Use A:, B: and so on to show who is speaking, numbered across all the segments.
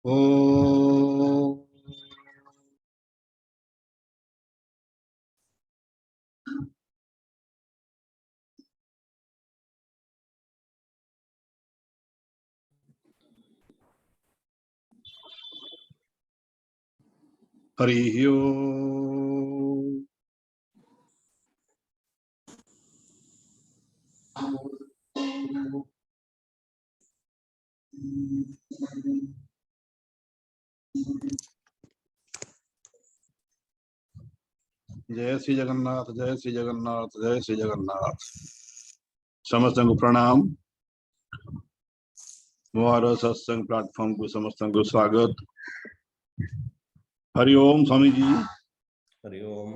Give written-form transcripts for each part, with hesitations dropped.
A: ओम हरि ओम। जय श्री जगन्नाथ, जय श्री जगन्नाथ, जय श्री जगन्नाथ। समस्त को प्रणाम। मोहारो सत्संग प्लेटफॉर्म को समस्त को स्वागत। हरि ओम स्वामी जी।
B: हरि ओम।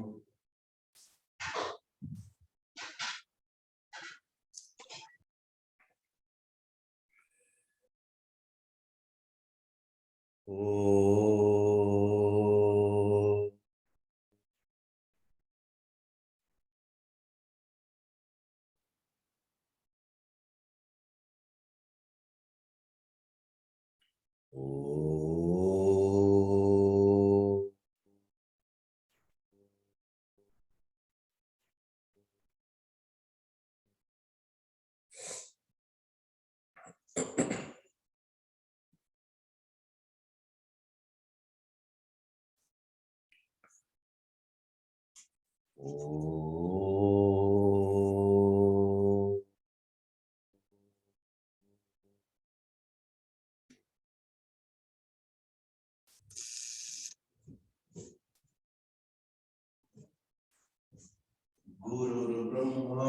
B: गुरुर्ब्रह्मा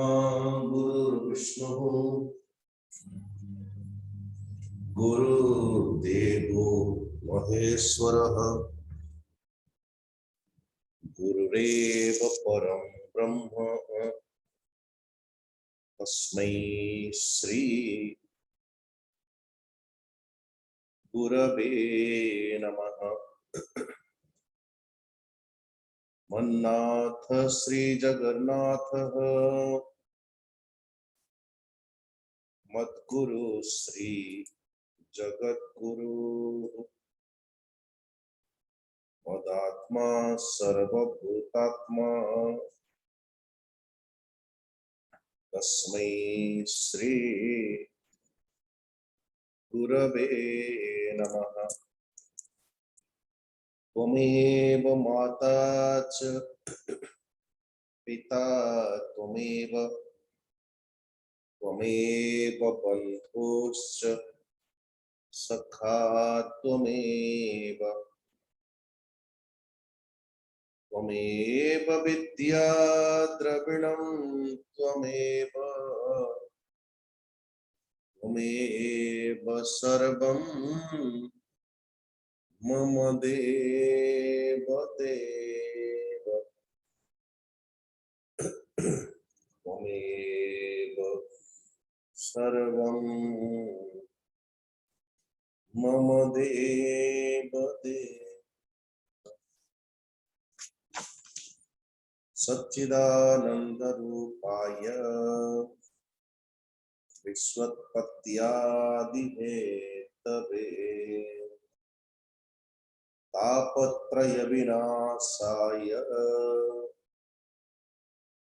B: गुरुर्विष्णु गुरुर्देवो महेश्वरः गुरुरेव परं ब्रह्म तस्मै श्री गुरवे नमः। मन्नाथ श्री जगन्नाथः मद्गुरु श्री जगद्गुरु मदात्मा सर्वभूतात्मा तस्मै श्री गुरवे नमः। त्वमेव माता च पिता त्वमेव बन्धुश्च सखा त्वमेव विद्या द्रविणं त्वमेव सर्वं मम देव देव त्वमेव सर्वं मम देव देव। सच्चिदानंद रूपाय विश्वोत्पत्त्यादिहेतवे तापत्रय विनाशाय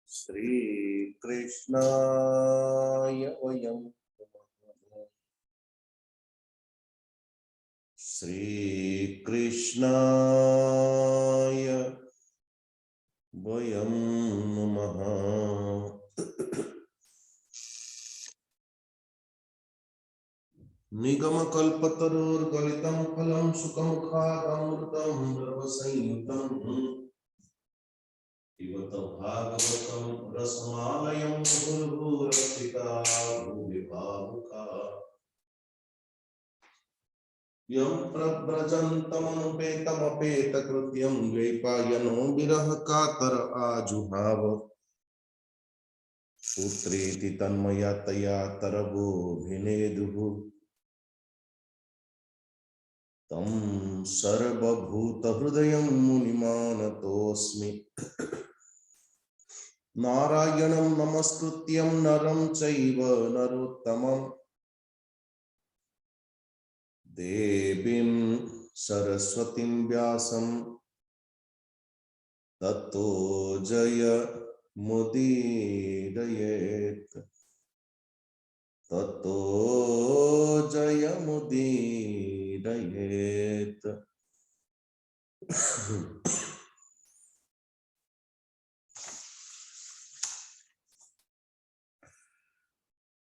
B: श्रीकृष्णाय वयं नमः। श्रीकृष्णाय वयं नमः। निगमकल्पतरुर्गलितं फलं सुखमुखादमृतं द्रवसंयुतं पिबत भागवतं रसमालयं मुहुर्मुहुरसिका भुवि भावुका यं प्रव्रजन्तमनुपेतमपेतकृत्यं द्वैपायनो विरह कातर आजुहाव पुत्रेति तन्मयतया तरवोऽभिनेदुः तं सर्वभूतहृदयं मुनिमानतोऽस्मि। नारायणं नमस्कृत्यं नरं चैव नरोत्तमं देवीं सरस्वतीं व्यासं ततो जयमुदीरयेत्। ततो जयमुदीरयेत्।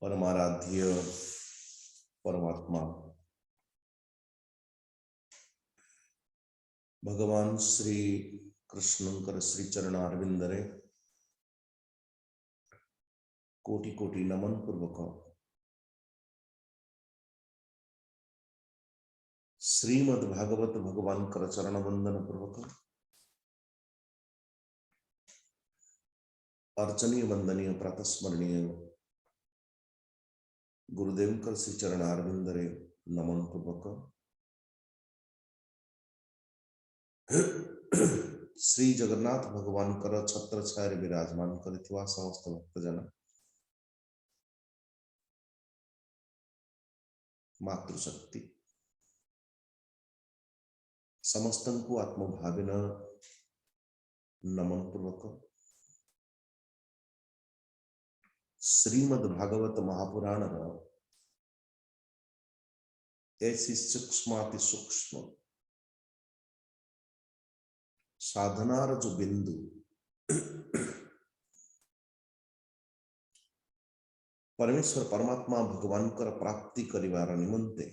B: परमाराध्य परमात्मा भगवान श्री कृष्णंकर श्री चरणारविंदरे कोटि कोटि नमन पूर्वक श्रीमद् भागवत भगवान कर चरण वंदन पूर्वक अर्चनीय वंदनीय प्रातस्मरणीय गुरुदेव कर श्री चरणारविंदरे नमन पूर्वक श्री जगन्नाथ भगवान कर छत्र छाया विराजमान करिथिवा समस्त भक्तजन मातृशक्ति समस्तन को आत्मभाविन नमन पूर्वक श्रीमद् भागवत महापुराण ऐसी सूक्ष्माति सूक्ष्म साधनार जो बिंदु परमेश्वर परमात्मा भगवान कर प्राप्ति करिवार निमंते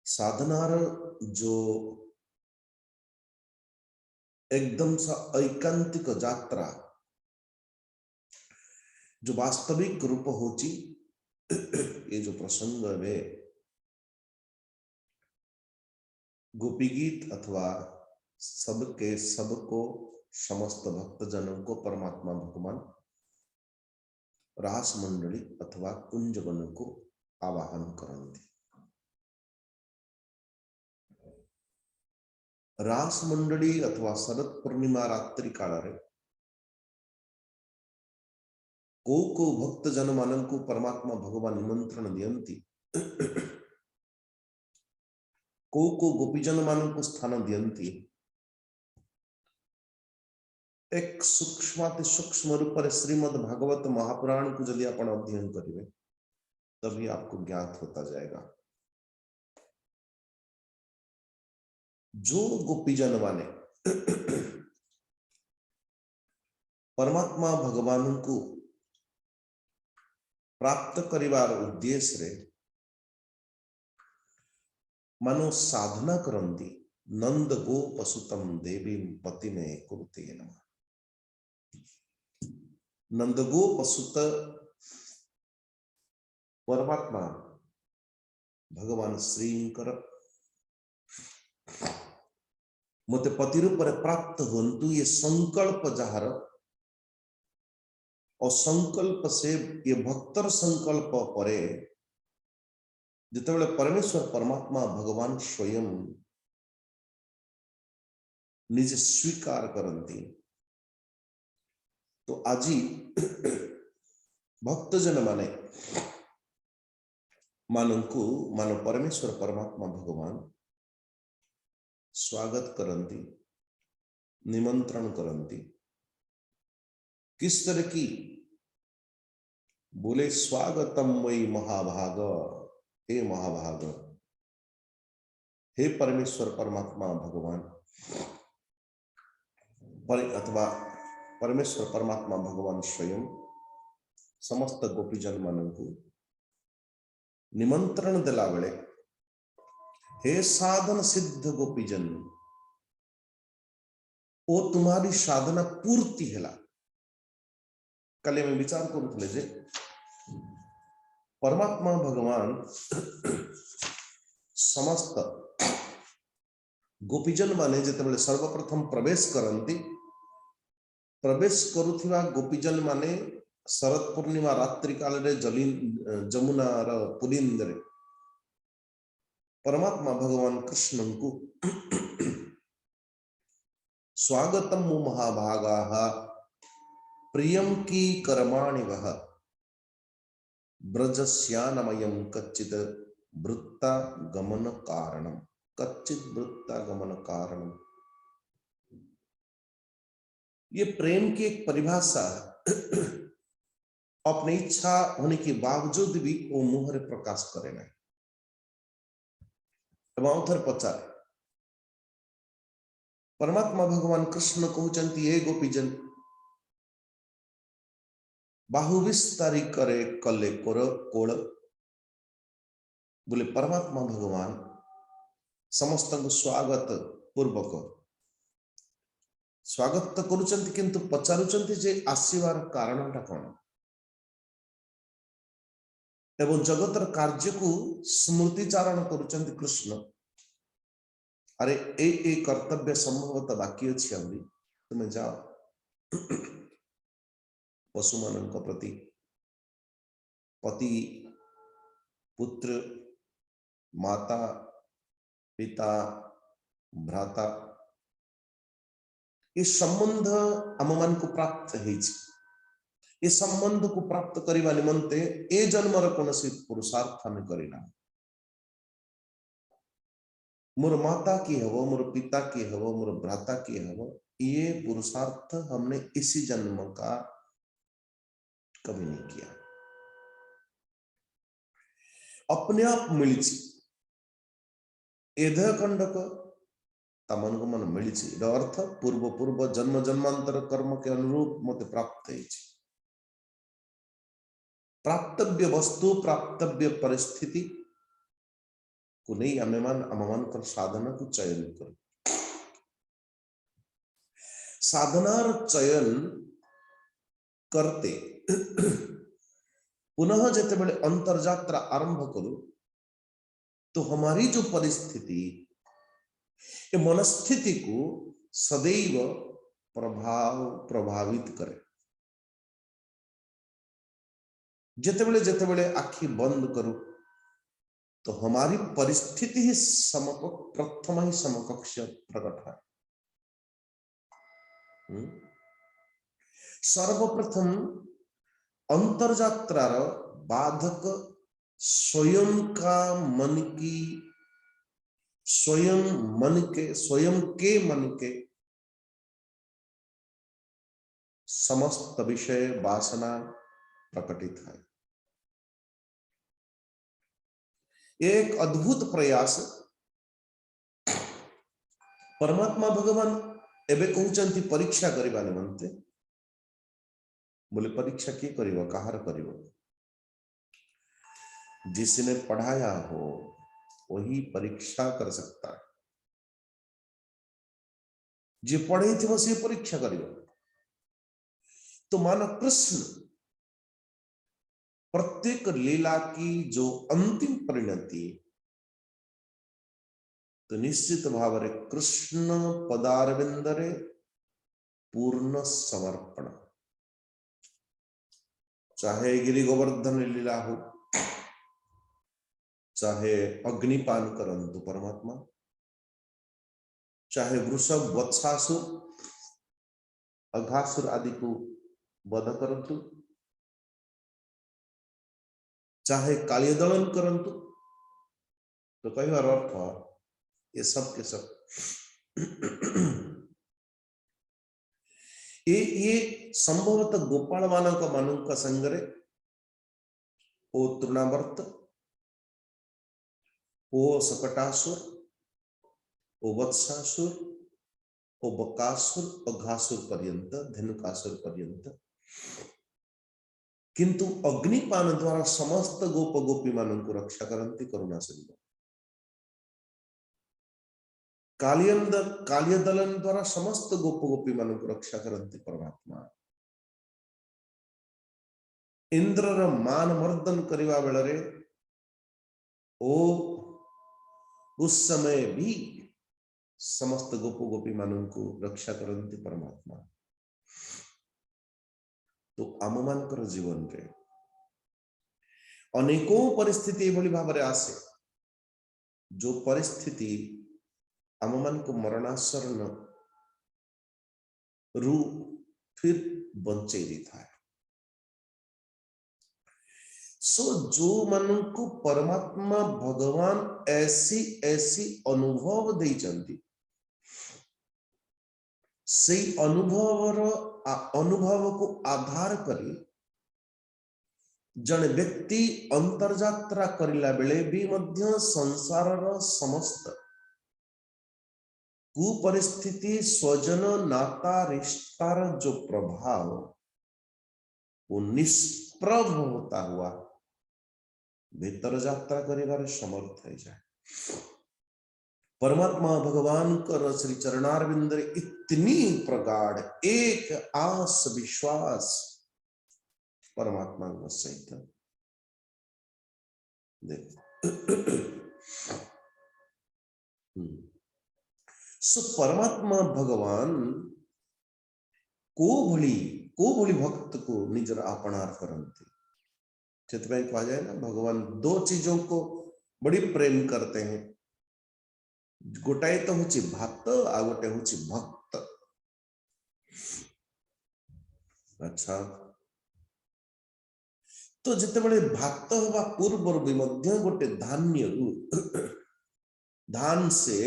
B: साधनार जो एकदम सा ऐकांतिक यात्रा जो वास्तविक रूप होची ये जो प्रसंग है गोपी गीत अथवा सबके सबको समस्त भक्त जनों को परमात्मा भगवान रास मंडली अथवा कुंजगण को आवाहन करते। रास मंडली अथवा शरद पूर्णिमा रात्रि काल को भक्त जन मान को परमात्मा भगवान निमंत्रण दियंती को गोपीजन मान को स्थान दियंती एक सूक्ष्माति सूक्ष्म रूप से श्रीमद् भागवत महापुराण को यदि आप अध्ययन करेंगे तभी आपको ज्ञात होता जाएगा। जो गोपीजन माने परमात्मा भगवान को प्राप्त करिवार उद्देश्य रे मानो साधना करंती नंद गोप सुतम देवी पति में कुरुते नमः। नंद गोप सुत परमात्मा भगवान श्रींकर मते पति रूप प्राप्त होन्तु ये संकल्प जार और संकल्प से ये भक्तर संकल्प परे जितेबाला परमेश्वर परमात्मा भगवान स्वयं निजे स्वीकार करती तो आज भक्तजन माने मानू मानो परमेश्वर परमात्मा भगवान स्वागत करती निमंत्रण करती किस तरह की बोले स्वागतम वही महाभाग हे महाभाग हे परमेश्वर परमात्मा भगवान अथवा परमेश्वर परमात्मा भगवान स्वयं समस्त गोपीजन मान को निमंत्रण देला बेले हे साधन सिद्ध गोपीजन ओ तुम्हारी साधना पूर्ति है। कल में विचार करूले जे परमात्मा भगवान समस्त गोपीजन माने जिते सर्वप्रथम प्रवेश करती प्रवेश करुथिबा गोपीजन माने शरद पूर्णिमा रात्रि काल रे जमुनार पुलिंदरे परमात्मा भगवान कृष्ण को स्वागतम महाभागा प्रियम की कर्माणि वह ब्रजस्यानमयं कच्चित् वृत्ता गमन कारणम, कच्चित वृत्ता गमन कारणम। ये प्रेम की एक परिभाषा है। अपनी इच्छा होने के बावजूद भी वो मुहरे प्रकाश करे ना। एवं पचार परमात्मा भगवान कृष्ण कहते हे गोपीजन बाहु विस्तारी करे कले कोल बोले परमात्मा भगवान समस्त स्वागत पूर्वक स्वागत तो करुचंती किंतु पचारुचंती जे आसीबार कारणटा कौन एवं जगतर कार्य को स्मृतिचारण करुचंती कृष्ण। अरे ए कर्तव्य संभवतः बाकी अच्छी आमरी तुम्हें जाओ पशु मान प्रति पति पुत्र माता पिता भ्राता ये संबंध आम मान को प्राप्त है। ये संबंध को प्राप्त करने निमंते ए जन्मर कौन पुरुषार्थ आम करना। मोर माता की हव मोर पिता की हव मोर भ्राता की हव ये पुरुषार्थ हमने इसी जन्म का कभी नहीं किया। अपने आप मिली एधय खंडक तमन को मन मिली अर्थ पूर्व पूर्व जन्म जन्मांतर कर्म के अनुरूप मत प्राप्त है। प्राप्तव्य वस्तु प्राप्तव्य परिस्थिति को नहीं अमेमान कर साधना को चयन कर साधनार चयन करते पुनः जिते बड़े अंतरयात्रा आरंभ करो तो हमारी जो परिस्थिति ये मनस्थिति को सदैव प्रभावित करे। जिते बड़े आखि बंद करो तो हमारी परिस्थिति ही प्रथम ही समकक्ष प्रकट है। सर्वप्रथम अंतरयात्रार बाधक स्वयं का मन की स्वयं के मन के समस्त विषय वासना प्रकटित है। एक अद्भुत प्रयास परमात्मा भगवान एबे कहउचंती परीक्षा करबा निमंते बोले परीक्षा किए करिवो कहार करिवो जिसने पढ़ाया हो वही परीक्षा कर सकता है। जे पढ़े थे वो से परीक्षा करिवो। तो मानो कृष्ण प्रत्येक लीला की जो अंतिम परिणति तो निश्चित भाव रे कृष्ण पदारविंदरे पूर्ण समर्पण। चाहे गिरि गोवर्धन लीला हो चाहे अग्निपान करंतु परमात्मा चाहे वृषभ वत्सासुर अघासुर आदि को वध करंतु चाहे कालिय दलन करंतु तो कई बार अर्थ ये सब के सब ये संभवतः गोपाल मानव का संगरे ओ तृणावर्त ओ सकटासुर ओ वत्सासुर ओ बकासुर और घासुर पर्यंत धेनुकासुर पर्यंत किंतु अग्निपान द्वारा समस्त गोप गोपी मानव को रक्षा करती करुणा सिंधु। कालिय दलन द्वारा समस्त गोप गोपी मानव को रक्षा करती परमात्मा। इंद्रर मान मर्दन करिवा बेलरे ओ उस समय भी समस्त गोप गोपी मानव को रक्षा करती परमात्मा। तो आममानकर जीवन रे अनेकों परिस्थिति एभली भाव रे आसे जो परिस्थिति आममान को मरणासन्न रू फिर बंचे देता है। सो जो मानू परमात्मा भगवान ऐसी ऐसी अनुभव देइचंती से अनुभव को आधार करी जन व्यक्ति अंतरयात्रा करिला बेले भी मध्य संसारर समस्त कुपरिस्थिति स्वजन नाता रिश्तार जो प्रभाव वो निष्प्रभ होता हुआ भीतर यात्रा करिबार समर्थ है जाए। परमात्मा भगवान कर श्री चरणारविंद इतनी प्रगाढ़ एक आस विश्वास परमात्मा सहित सो परमात्मा भगवान को भली भक्त को निजर आपणार करते चित्र कहा जाए ना भगवान दो चीजों को बड़ी प्रेम करते हैं गोटाए तो होची भक्त आ गोटे होची भक्त। अच्छा तो जिते बड़े भक्त होगा पूर्व भी मध्य गोटे धान्य धान से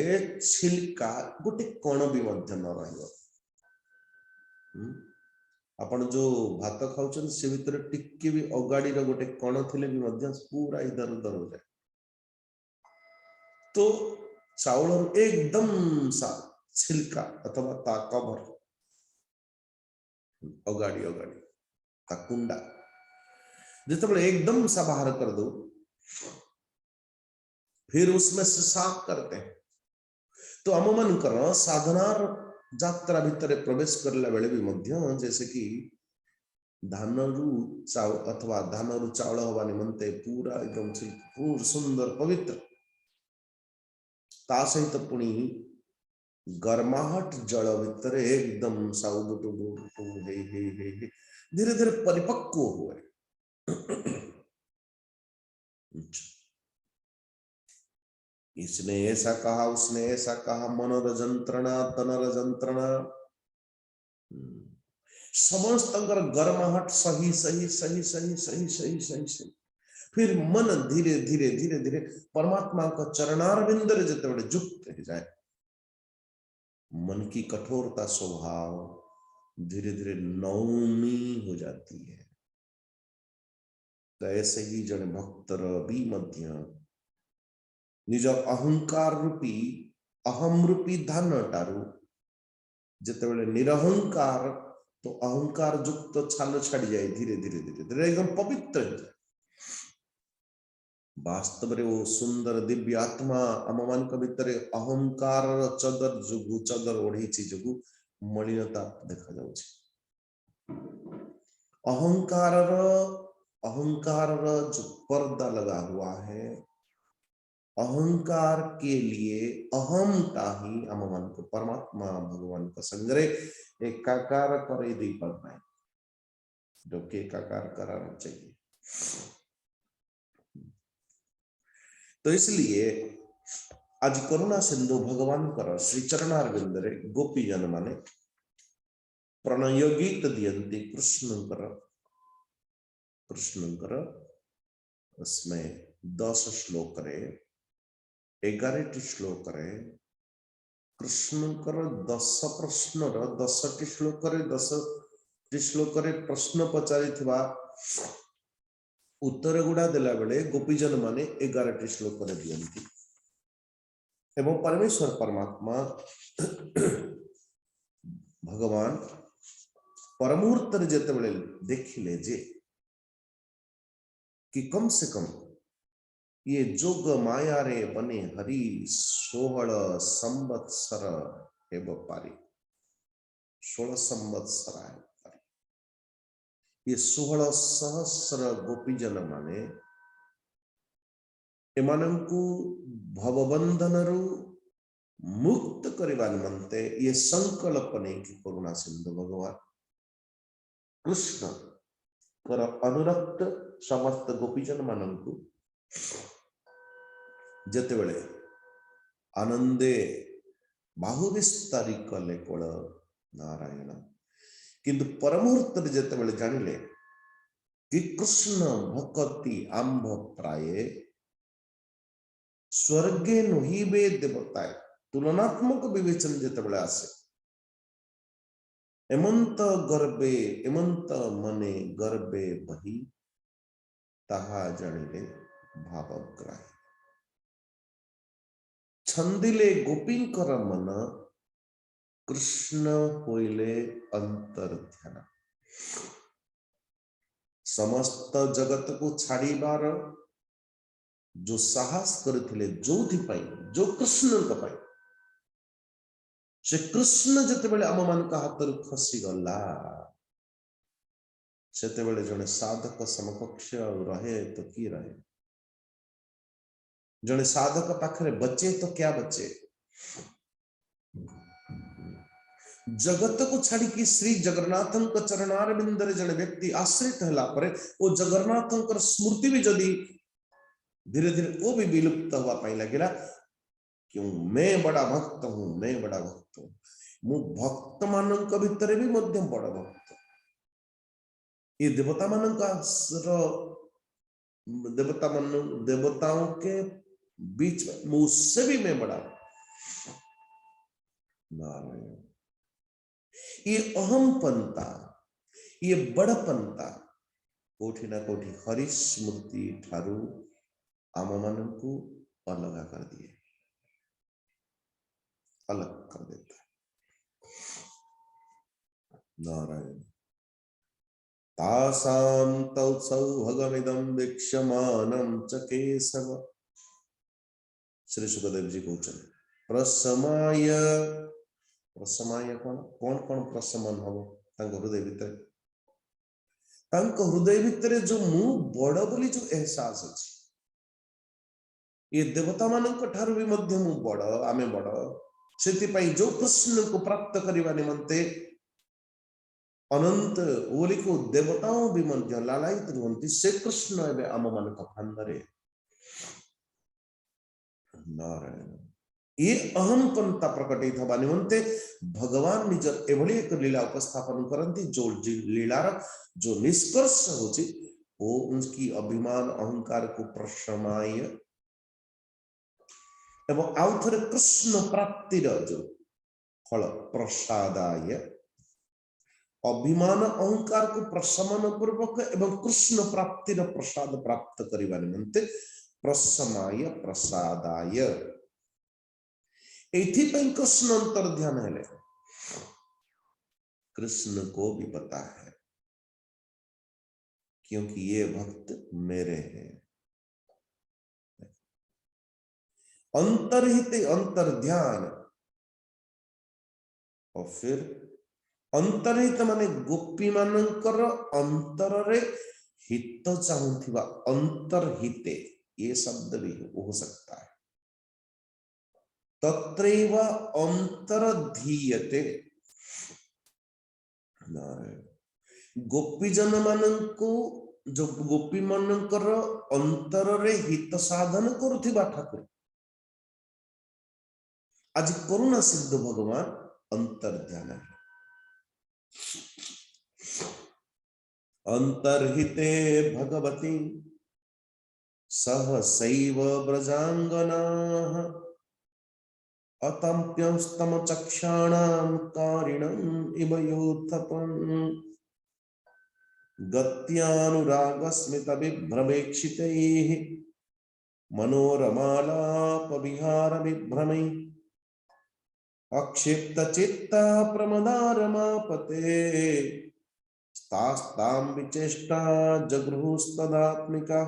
B: छिलका गोटे कण भी मध्य न रहियो आपण जो भात खाउछन से भीतर टिक्के भी अगाड़ी रो गोटे कण थिले भी मध्य पूरा इधर उधर हो जाए। तो चाउल एकदम सा छिलका अथवा ता कवर अगाड़ी अगाड़ी ता कुंडा जिते एकदम सा बाहर कर दो फिर उसमें से साफ करते हैं। तो आम मन कर साधनार यात्रा भितर प्रवेश करला बेले भी मध्य जैसे कि धानरू चाउल अथवा धानरू चाउल हवा निमंते पूरा एकदम पूरा सुंदर पवित्र ता सहित पुणी गर्माहट जल भितर एकदम साउड धीरे धीरे परिपक्व हुए। इसने ऐसा कहा उसने ऐसा कहा मनर जंत्रणा तनर जंत्रणा समस्त गर्माहट सही सही सही सही सही सही सही सही फिर मन धीरे धीरे धीरे धीरे परमात्मा का चरणारविंद जिते बड़े युक्त हो जाए मन की कठोरता स्वभाव धीरे धीरे नौमी हो जाती है। तो ऐसे ही जन भक्तर भी मध्य निज अहंकार रूपी अहम रूपी धन टारू जिते बड़े निरहंकार तो अहंकार युक्त तो छाल छाड़ जाए धीरे धीरे धीरे धीरे एकदम पवित्र हो जाए। वास्तव में वो सुंदर दिव्य आत्मा आम मान भितर अहंकार चदर जोगु चदर ओढ़ी जोगु मलिनता देखा जाउछि। अहंकार जो पर्दा लगा हुआ है अहंकार के लिए अहमता ही आम मान को परमात्मा भगवान का संग्रह एकाकार कर दे पाए जो कि एकाकार कराना चाहिए। तो इसलिए आज करुणा सिंधु भगवान कर श्री चरणारविंद रे गोपी जन माने प्रणय गीत दियंती कृष्णकर उसमें 10 श्लोक रे 11 श्लोक रे कृष्णकर 10 प्रश्न 10 श्लोक रे 10 श्लोक रे प्रश्न पचारि थिबा उत्तर गुड़ा देला बेले गोपीजन माने 11 श्लोक रे दियंती एवं परमेश्वर परमात्मा भगवान परमुहूर्त जेते बेले देखिले जे कि कम से कम ये जोग माया रे बने हरि 16 संवत्सर हे बपारी 16 संवत्सर है ये 16 सहस्र गोपीजन माने एमानंकु भवबंधनरु मुक्त करिबा निमंते ये संकल्प नहीं कि करुणा सिंधु भगवान कृष्ण कर अनुरक्त समस्त गोपीजन मानंकु जेते बेले आनंदे बाहु विस्तारी कले कोल नारायण किंतु परमुहूर्त जेते बेले जानिले कि कृष्ण भक्ति आंभ प्राये स्वर्गे नहिबे देवताए तुलनात्मक विवेचन जेतबेले आसे एमंत गर्भे एमंत मने गर्भे बही ताहा जानिले भावग्राही छंदिले गोपींकर मन कृष्ण होइले अंतर्ध्यान समस्त जगत को छाड़ीबार जो साहस करथिले जोथि जो कृष्ण पाई से कृष्ण जेतेबेले आम मान हाथ खसी गला सेतेबेले जने साधक समकक्ष रहे तो कि रहे जने साधक पाखरे बचे तो क्या बचे जगत को छाड़ी की श्री जगन्नाथ चरणार बिंदरे जने व्यक्ति आश्रित हला परे ओ जगन्नाथ स्मृति भी जदि धीरे धीरे वो भी विलुप्त हुआ पाई लगेला क्यों मैं बड़ा भक्त हूं मैं बड़ा भक्त हूं मु भक्त मानक भितर भी मध्यम बड़ा भक्त ये देवता मानक देवताओं के बीच में मुझसे भी मैं बड़ा नारायण ये अहम पंता ये बड़ पंता कोठी ना कोठी हरि स्मृति ठारू आम मान को अलग कर दिए अलग कर देता नारायण तासां तौ सौभगमिदं वीक्ष्यमानं च केशव श्री सुखदेव जी कहते प्रसमाय प्रसमाय कौन कौन कौन प्रसमन हम हृदय भितर हृदय भितर जो मु बड़ बोली जो एहसास अच्छी ये देवता मानक ठारू भी मध्य मु बड़ आमे बड़ से जो कृष्ण को प्राप्त करने निमंते अनंत ओली को देवताओं भी मध्य लालायित रुहंती से कृष्ण एवं आम मान फांदरे नारायण ये अहम पंथा प्रकटित हवा निमंते भगवान निज एभली एक लीला उपस्थापन करती जो लीलार जो निष्कर्ष होची वो उनकी अभिमान अहंकार को प्रशमाय एवं आउ थे कृष्ण प्राप्तिर जो फल प्रसादाय अभिमान अहंकार को प्रशमन पूर्वक एवं कृष्ण प्राप्तिर प्रसाद प्राप्त करने निमंते प्रशमाय प्रसादाय एथिपाई कृष्ण अंतर्ध्यान है कृष्ण को भी पता है क्योंकि ये भक्त मेरे हैं अंतरहित अंतर्ध्यान और फिर अंतरहित माने गोपी मानकर अंतर रे हित चाहूथिबा अंतरहिते ये शब्द भी हो सकता है तत्रैव अंतरधीयते गोपी जन माननको जो गोपी मानकर अंतर रे हित साधन करुथिबा ठाकुर आज करुणा सिद्ध भगवान अंतर्ध्यान अंतर्हिते भगवती सहसैव ब्रजांगनाः अतम्प्यस्तम चक्षाणां कारिणम् इव योत्थपन् गत्यानुरागस्मित विभ्रमेक्षितैः मनोरमालाप विहार विभ्रमै अक्षिप्त चित्ता प्रमदारमापते स्तास्तां विचेष्टा जगृहुस्तदात्मिका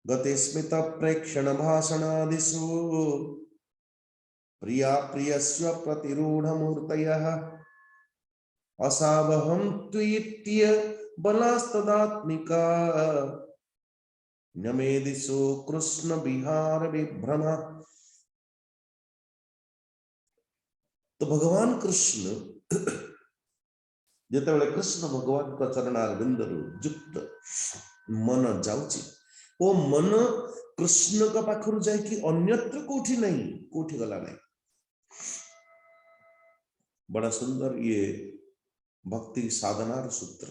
B: गतिस्मित प्रेक्षण भाषणादिषु प्रिया प्रियस्य प्रतिरूढ़ मूर्तयः असावहं त्वित्य बलास्तदात्मिका नमेदिषु कृष्ण विहार विभ्रमा। तो भगवान कृष्ण जेतेबेले कृष्ण भगवान का चरणार बिंदरु युक्त मन जाउची ओ मन कृष्ण का पाखरु जाय कि अन्यत्र कोठी नहीं कोठी गला नहीं। बड़ा सुंदर ये भक्ति साधनार सूत्र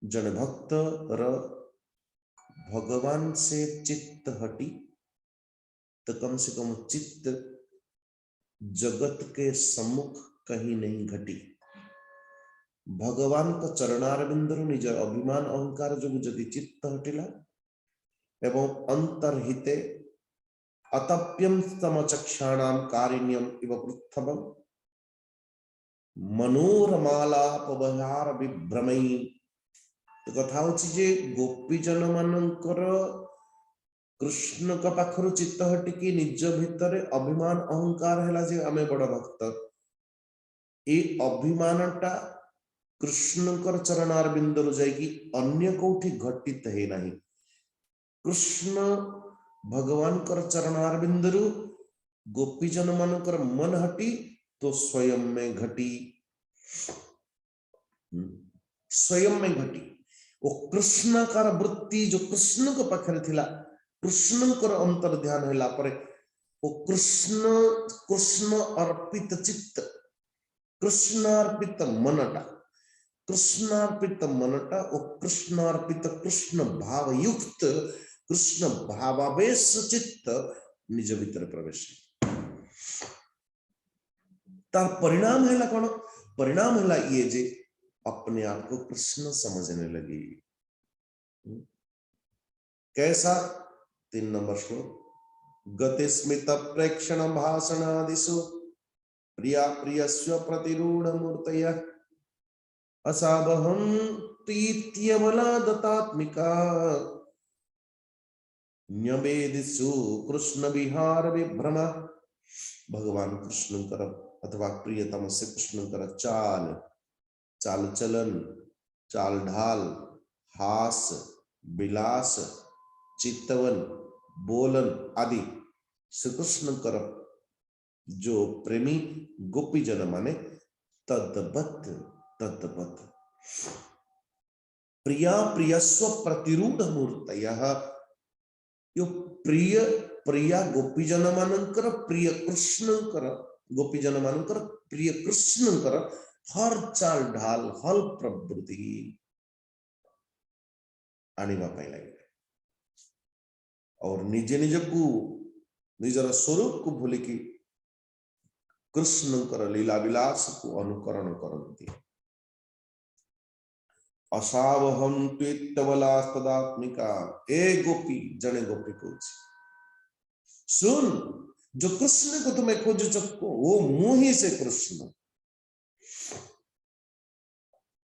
B: जन भक्त र भगवान से चित्त हटी तो कम से कम चित्त जगत के सम्मुख कहीं नहीं घटी। भगवान का चरणारविंदर निज अभिमान अहंकार जो जदि चित्त हटिला एवं अंतर्हिते अतप्यम समचक्षाणाम कारिण्यम इव पृथ्वम मनोरमालापबहार विभ्रमई। तो कथा होची जे गोपीजन मानकर कृष्ण का पाखरु चित्त हटिकी निज भितर अभिमान अहंकार हैला जे आमे बड़ भक्त, ए अभिमानटा कृष्णकर चरणारविंदरु जाइकी अन्य कोठी घटित है नहीं। कृष्ण भगवान कर चरणारविंदरु गोपीजन मानकर मन हटी तो स्वयं में घटी, स्वयं में घटी। वो कृष्णकार वृत्ति जो कृष्ण को पाखरे थिला, कृष्णकर अंतर ध्यान हैला परे वो कृष्ण अर्पित चित्त, कृष्णार्पित मनटा, कृष्णार्पित मनटा वो कृष्णार्पित कृष्ण भाव युक्त कृष्ण भावावेश चित्त निज भीतर प्रवेश। तार परिणाम हैला कौन? परिणाम हैला ये जे अपने आप को कृष्ण समझने लगी। कैसा? 3 नंबर श्लोक। गति स्मित प्रेक्षण भाषणादिषु प्रिया प्रियस्व प्रतिरूढ़ मूर्तयः असावहं प्रीत्यबला दत्तात्मिका न्यवेदिषु कृष्ण विहार विभ्रम। भगवान कृष्ण कर अथवा प्रियतम से कृष्ण कर चाल चाल चलन चाल ढाल हास विलास चित्तवन बोलन आदि श्री कृष्ण कर जो प्रेमी गोपी जन माने तद्वत् तद्वत् प्रिया प्रियस्व प्रतिरूढ़ मूर्तयः। यो प्रिय प्रिया गोपीजन मानकर प्रिय कृष्णकर गोपीजन मानकर प्रिय कृष्णकर हर चाल ढाल हल प्रवृत्ति आनिबा पाई लगे और निजे निज को निजर स्वरूप को भूल कि कृष्णकर लीला विलास को अनुकरण करती। असावहम त्वित्तबलास्तदात्मिका। ए गोपी जने गोपी को सुन, जो कृष्ण को तुम्हें खोज चको वो मुंह ही से कृष्ण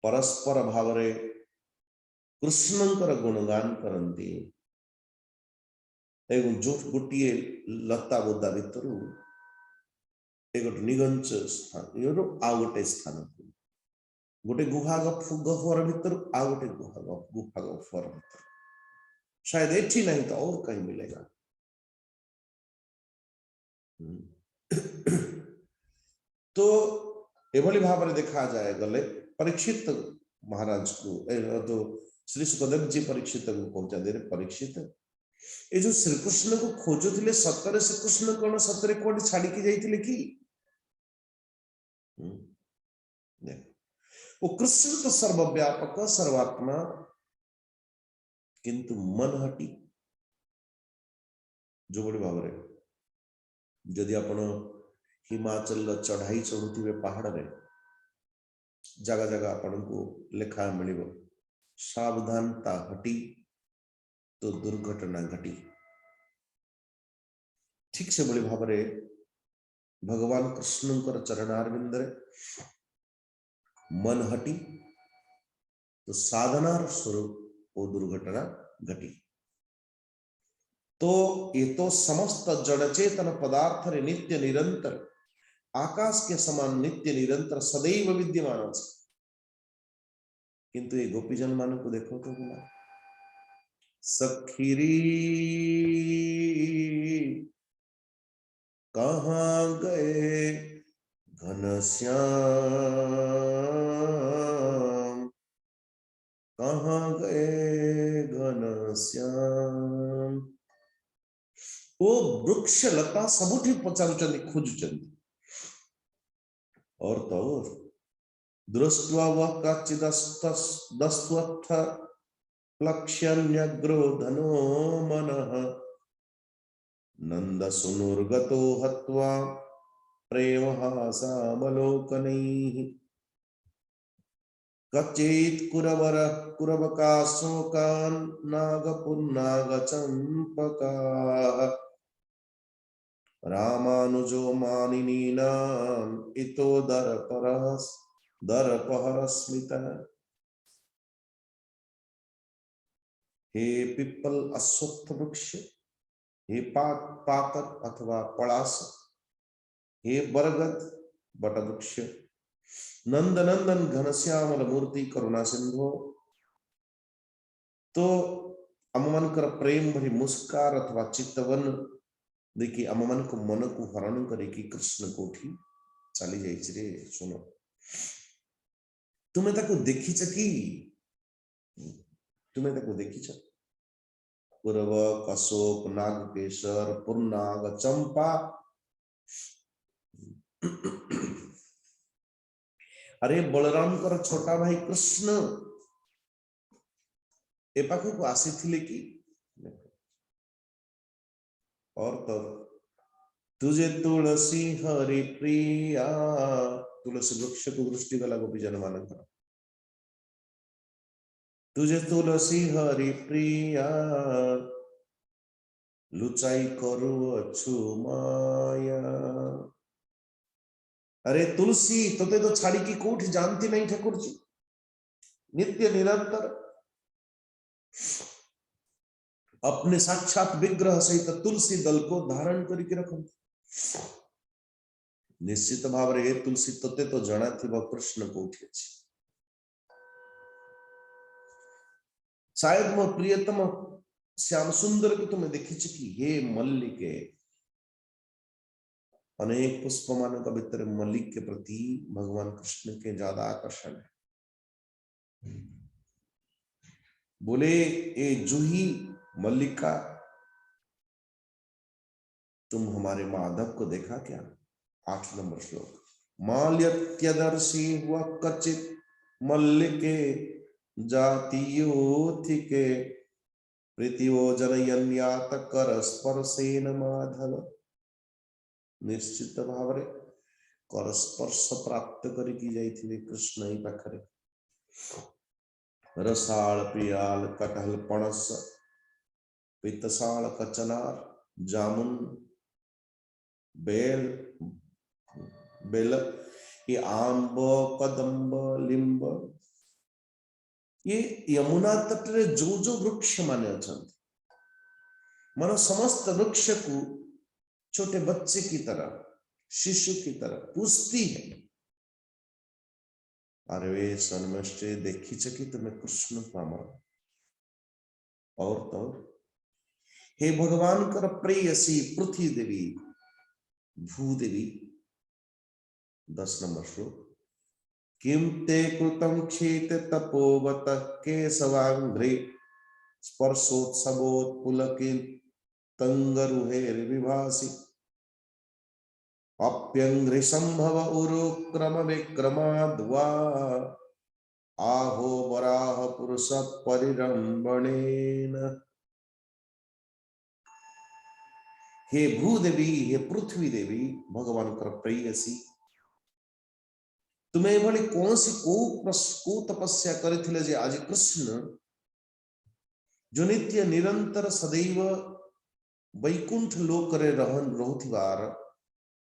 B: परस्पर भावरे कृष्णकर गुणगान करती। जो गोटे लता बोदा भितर एक निगंच स्थान आ गोटे स्थान गोटे गुहा गहर भीतर आ गोटे गुफा गहर भीतर शायद एठी नहीं तो और कहीं मिलेगा। तो एभली भाव में देखा जाए गले परीक्षित महाराज को तो श्री सुखदेव जी परीक्षित को पहुंचा दे रहे। परीक्षित ये जो श्री कृष्ण को खोजुले सतरे श्री कृष्ण कौन सतरे कोड छाड़ी की जाइए कि वो कृष्ण तो सर्वव्यापक सर्वात्मा किंतु मन हटी जो बड़ी भाव रे जदि आपण हिमाचल चढ़ाई चढ़ुवे पहाड़ रे जगह जगह आपण को लेखा मिल सावधानता हटी तो दुर्घटना घटी। ठीक से बड़ी भाव रे भगवान कृष्ण चरणारविंद मन हटी तो साधनार स्वरूप वो दुर्घटना घटी। तो ये तो समस्त जड़ चेतन पदार्थ रे नित्य निरंतर आकाश के समान नित्य निरंतर सदैव विद्यमान अछि। किंतु ये गोपीजन मान को देखो तो बोला सखीरी कहाँ गए घनश्याम कहाँ गए घनश्याम। वो वृक्ष लता सबुठी पचारुचंदी खोजुचंदी और तो दृष्ट्वा वः कच्चिदस्तस्वत्थ प्लक्ष्यन्यग्रो धनो मनः नन्दसूनुर्गतो हत्वा प्रेमहासावलोकनैः कच्चित् कुरवकाशोकान् नागपुन्नागचम्पकाः रामानुजो मानिनीनाम् इतो दर्पहरस्मितः। हे पिप्पल अश्वत्थ वृक्ष, हे पाकर अथवा पलाश, हे बरगद बटवृक्ष, नंद नंदन घनश्यामल मूर्ति करुणा सिंधु। तो अममनकर प्रेम भरी मुस्कार अथवा चित्तवन देखिए अममन को मन को हरण करे कि कृष्ण कोठी चली जाइछि रे। सुनो तुम्हें ताको देखिछ कि तुम्हें ताको देखिछ पूर्व अशोक नागकेशर पुन्नाग चंपा। अरे बलराम कर छोटा भाई कृष्ण ए पाखु को आसी कि और तो तुझे तुलसी हरि प्रिया तुलसी वृक्ष को दृष्टि गला गोपी जनमान कर तुझे तुलसी हरि प्रिया लुचाई करू अछु माया। अरे तुलसी तोते तो छाड़ी की कोठी जानती नहीं ठाकुर जी नित्य निरंतर अपने साक्षात विग्रह सहित तुलसी दल को धारण करके रखते। निश्चित भाव रे तुलसी तोते तो जଣା थिबा कृष्ण कोठी अछि। शायद मो प्रियतम श्याम सुंदर को तुम्हें देखिछ कि हे मल्लिके अनेक पुष्प मान का भीतर मल्लिक के प्रति भगवान कृष्ण के ज्यादा आकर्षण है। बोले ए जूही मल्लिका तुम हमारे माधव को देखा क्या। 8 नंबर श्लोक माल्यत्यदर्शी हुआ कचित मल्लिके जातियोथिके प्रीतिवो जनयन्यात कर स्पर्शेन माधव। निश्चित भाव रे कर स्पर्श प्राप्त करके जाइथिले कृष्ण ही पाखरे रसाल प्रियाल कटहल पणस पितसाल कचनार जामुन बेल बेल ये आंब कदम्ब लिंब ये यमुना तट रे जो वृक्ष माने अछंती मानो समस्त वृक्ष को छोटे बच्चे की तरह शिशु की तरह पूछती है। अरे वे सन्मष्टे देखी कि तुम्हें कृष्ण पामर और तो हे भगवान कर प्रेयसी पृथ्वी देवी भूदेवी। 10 नंबर श्लोक किम ते कृतम क्षेत तपोवत केशवांघ्रे स्पर्शोत्सवोत्पुलकित तंगरुहेर्विभासि अप्यंघ्रि संभव उरुक्रम विक्रमाद्वा आहो वराह पुरुष परिरंबणेन। हे भूदेवी हे पृथ्वी देवी भगवान कर प्रेयसी तुम्हें भली कौन सी को तपस्या करथिले जे आज कृष्ण जो नित्य निरंतर सदैव वैकुंठ लोक रे रहन रहुथिबार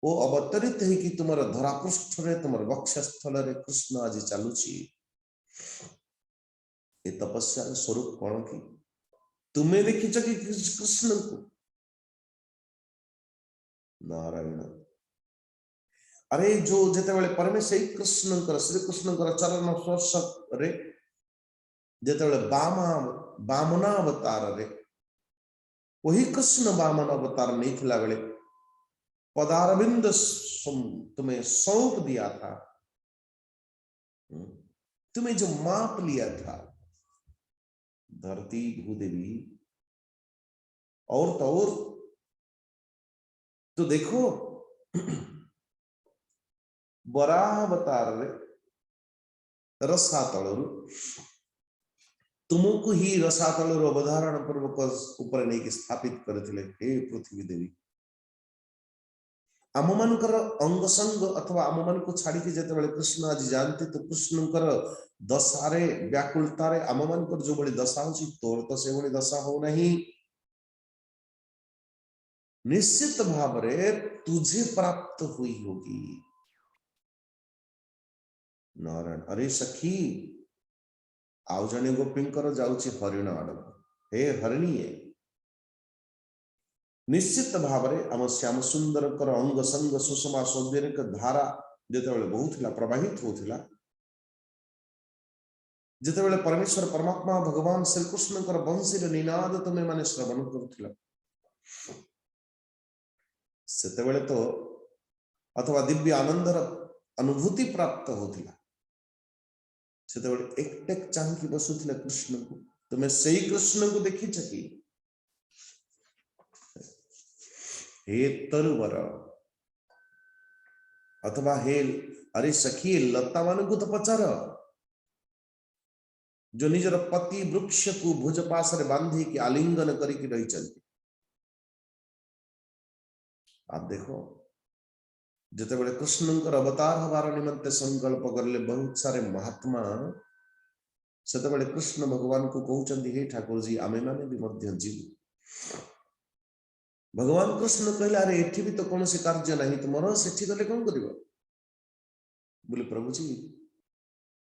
B: वो अवतरित है कि तुम्हारा धरापृष्ठ रे तुम्हार वक्षस्थल रे कृष्ण आज चालुची। ये तपस्या स्वरूप कौन की तुम्हें देखिछ कि कृष्ण को नारायण। अरे जो जेते बेले परमेश्वर कृष्ण कर श्री कृष्ण कर चरण स्पर्श रे जेते बेले वामनावतार रे वही कृष्ण वामन अवतार नहीं थिला बेले पदारविंद तुम्हें सौंप दिया था तुम्हें जो माप लिया था धरती भूदेवी और तो देखो वराह अवतार रे रसातलरू तुमको ही रसातलरू अवधारण पूर्वक ऊपर नहीं स्थापित करथिले हे पृथ्वी देवी आम मानकर अंग संग अथवा आम मान को छाड़ी के जते कृष्ण आज जानते तो कृष्णकर दशारे व्याकुलतारे आम मानकर जो बड़ी दशा होची तोर तो से बड़ी दशा हो नहीं निश्चित भाव रे तुझे प्राप्त हुई होगी नारायण अरे सखी आउ जने गोपींकर जाउची हरिण आड़ हे हरिणीए निश्चित भाव रे आम श्याम सुंदर कर अंग संग सुषमा सौंदर्य धारा जिते बहुला प्रवाहित होता जिते परमेश्वर परमात्मा भगवान श्री कृष्ण कर वंशीर निनाद तुम्हें माने श्रवण करुला सेतेबेले तो अथवा दिव्य आनंदर अनुभूति प्राप्त होता सेतेबेले एकटेक चांकी बसुथिला कृष्ण को तुम्हें सही कृष्ण को देखी कि हे तरुवर अथवा हे अरे सखी लता मान को तो पचार जो निजर पति वृक्ष को भुज पास बांधी की आलिंगन करके रही चलती आप देखो जिते बड़े कृष्णकर अवतार हबार निमंते संकल्प करले बहुत सारे महात्मा सेते बड़े कृष्ण भगवान को कहउचंदी हे ठाकुर जी आमे माने भी मध्य जीव भगवान कृष्ण कहले अरे एठी भी तो कौन से कार्य नहीं तुमर सेठी गले कौन करिवो बोले प्रभु जी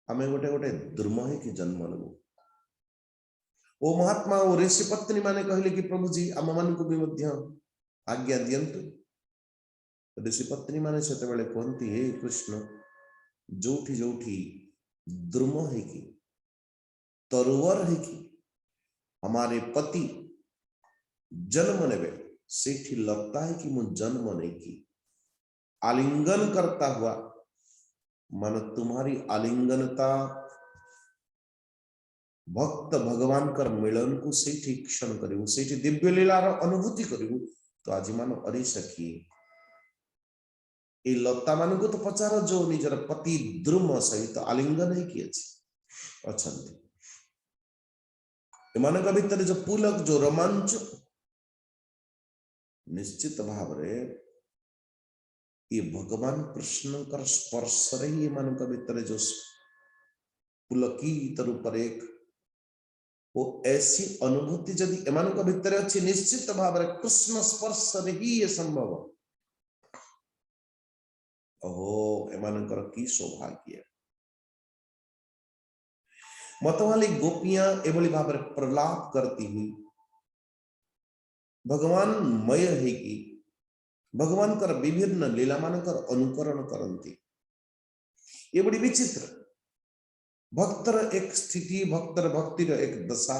B: आमे गोटे गोटे दुर्महि की जन्म लेबो ओ महात्मा ओ ऋषि पत्नी माने कहले कि प्रभु जी आम मान को भी मध्य आज्ञा दियंतु ऋषि पत्नी माने सेते बेले कहंती हे कृष्ण जोठी जोठी दुर्मह है कि तरुवर है कि हमारे पति जन्म नेबे सेठी लगता है कि मुझ जन्म नहीं की आलिंगन करता हुआ मन तुम्हारी आलिंगनता भक्त भगवान कर मिलन को सेठी क्षण करू सेठी दिव्य लीलार अनुभूति करू तो आज मान अरे सखी ए लता मान को तो पचार जो निजर पति द्रुम सहित आलिंगन है कि अच्छा एमानक भितर जो पुलक जो रोमांच निश्चित भाव रे ये भगवान कृष्ण कर स्पर्श ही एमानक भितर जो पुलकित रूप एक वो ऐसी अनुभूति यदि एमानक भितर अच्छी निश्चित भाव रे कृष्ण स्पर्श ही ये संभव ओहो एमानकर की सौभाग्य मतवाली गोपियां एभली भाव रे प्रलाप करती हुई भगवान मय है कि भगवान कर विभिन्न लीला मानकर अनुकरण करती ये बड़ी विचित्र भक्तर एक स्थिति भक्तर भक्तिर एक दशा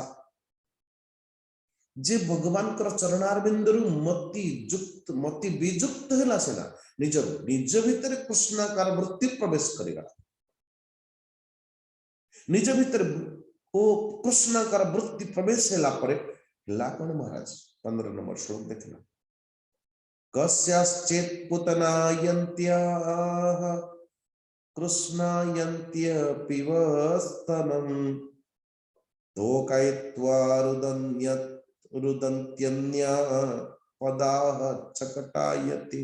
B: जे भगवान कर चरणारविंदरु मति विजुक्त हैला सेना निज भीतर कृष्णाकार वृत्ति प्रवेश करेगा निज भीतर ओ कृष्णाकार वृत्ति प्रवेश हैला परे लाकण महाराज 15 नंबर श्लोक देखना कस्याश्चेत् पुतनायन्त्याः कृष्णायन्त्य पिवस्तनं तोकयित्वा रुदन्त्यन्या पदाः चकटायति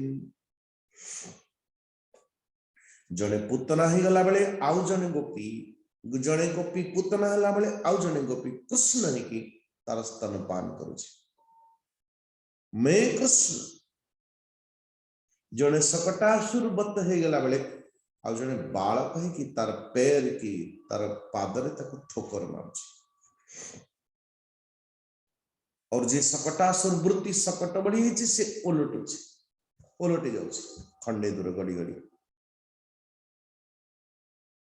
B: जने पुतना ही गला बेले आउ जने गोपी पुतना हला बेले आउ जने गोपी कृष्ण है कि तार स्तन पान करुछि मैं कृष्ण जने सकटासुर बत है गला बेले आउ जने बालक है कि तार पैर की तार पादरे तक ठोकर मारुछि और जे सकटासुर वृत्ति सकट बड़ी है से ओलटी जाउछि खंडे दूर गड़ी गड़ी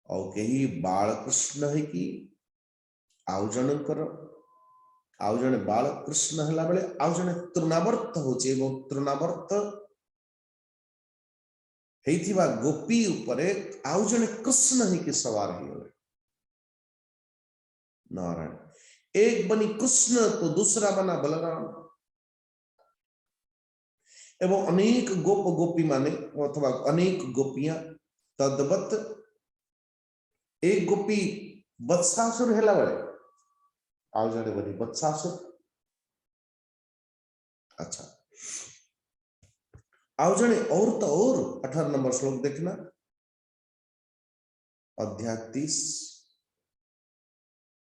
B: और कहीं बाल कृष्ण है कि आउ जनकर आउ जने बाल कृष्ण हला बेले आउ जने तृणावर्त होचे एवं तृणावर्त हेथिबा गोपी उपरे आउ जने कृष्ण है कि सवार है नारायण एक बनी कृष्ण तो दूसरा बना बलराम एवं अनेक गोप गोपी माने अथवा अनेक गोपियां तद्वत एक गोपी बत्सासुर हेला बेले आउ जड़े बनी बत्सासुर। अच्छा आउ जड़े और तो और 18 नंबर श्लोक देखना, अध्याय 30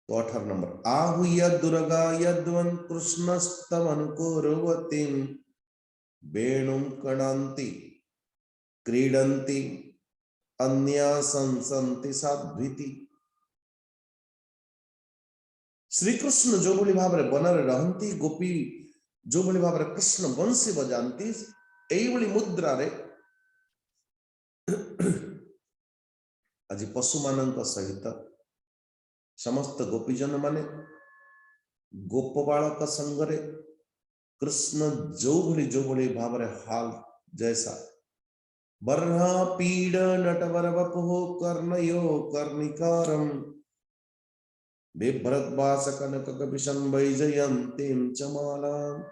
B: तो 18 नंबर। आहूय दुर्गा यद्वन् कृष्णस्तमनुकुर्वतीं वेणुं कणन्ति क्रीडन्ति अन्या संसन्ति साध्विति। श्री कृष्ण जो भली भाव वन रहती, गोपी जो भली भाव कृष्ण बंशी बजाती, एई मुद्रा रे आज पशु मान सहित समस्त गोपीजन माने गोप बालक संगरे कृष्ण जो भली भाव हाल जैसा बर्हा पीड नटवर वपुः कर्णयो कर्णिकारं बिभ्रद्वास कनक कपिशं वैजयन्तीं च मालाम्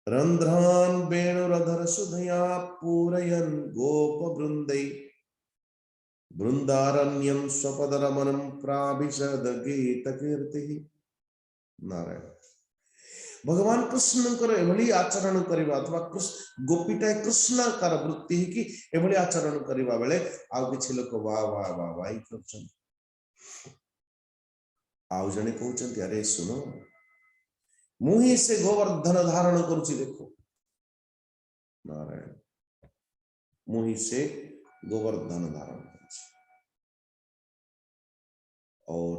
B: रंध्रान् वेणुरधर सुधया पूरयन् गोप वृंदै वृंदारण्यं स्वपदरमणं प्राभिशद गीत कीर्ति। नारायण भगवान कृष्ण एभली आचरण करबा अथवा गोपीटा कृष्णाकार वृत्ति कि एभली आचरण करबा बेले आउ किछि लोक वाह वाह वाह वाह करछन। आउ जने कहउछन्ति अरे सुनो मुही से गोवर्धन धारण करुछि देखो। नारायण मुही से गोवर्धन धारण करुछि। और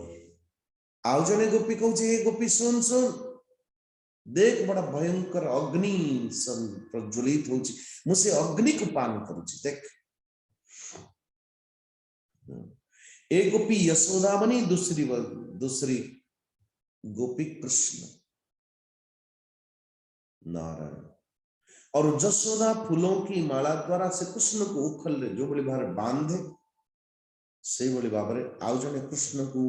B: आउ जने गोपी कहउछि हे गोपी सुन सुन देख बड़ा भयंकर अग्नि सन प्रज्वलित होछि, मुझे अग्नि को पान करुछि देख। एक गोपी यशोदा बनी, दूसरी गोपी कृष्ण। नारायण और यशोदा फूलों की माला द्वारा से कृष्ण को उखल जो बड़ी भाव बांधे से बड़ी भाव आउ जने कृष्ण को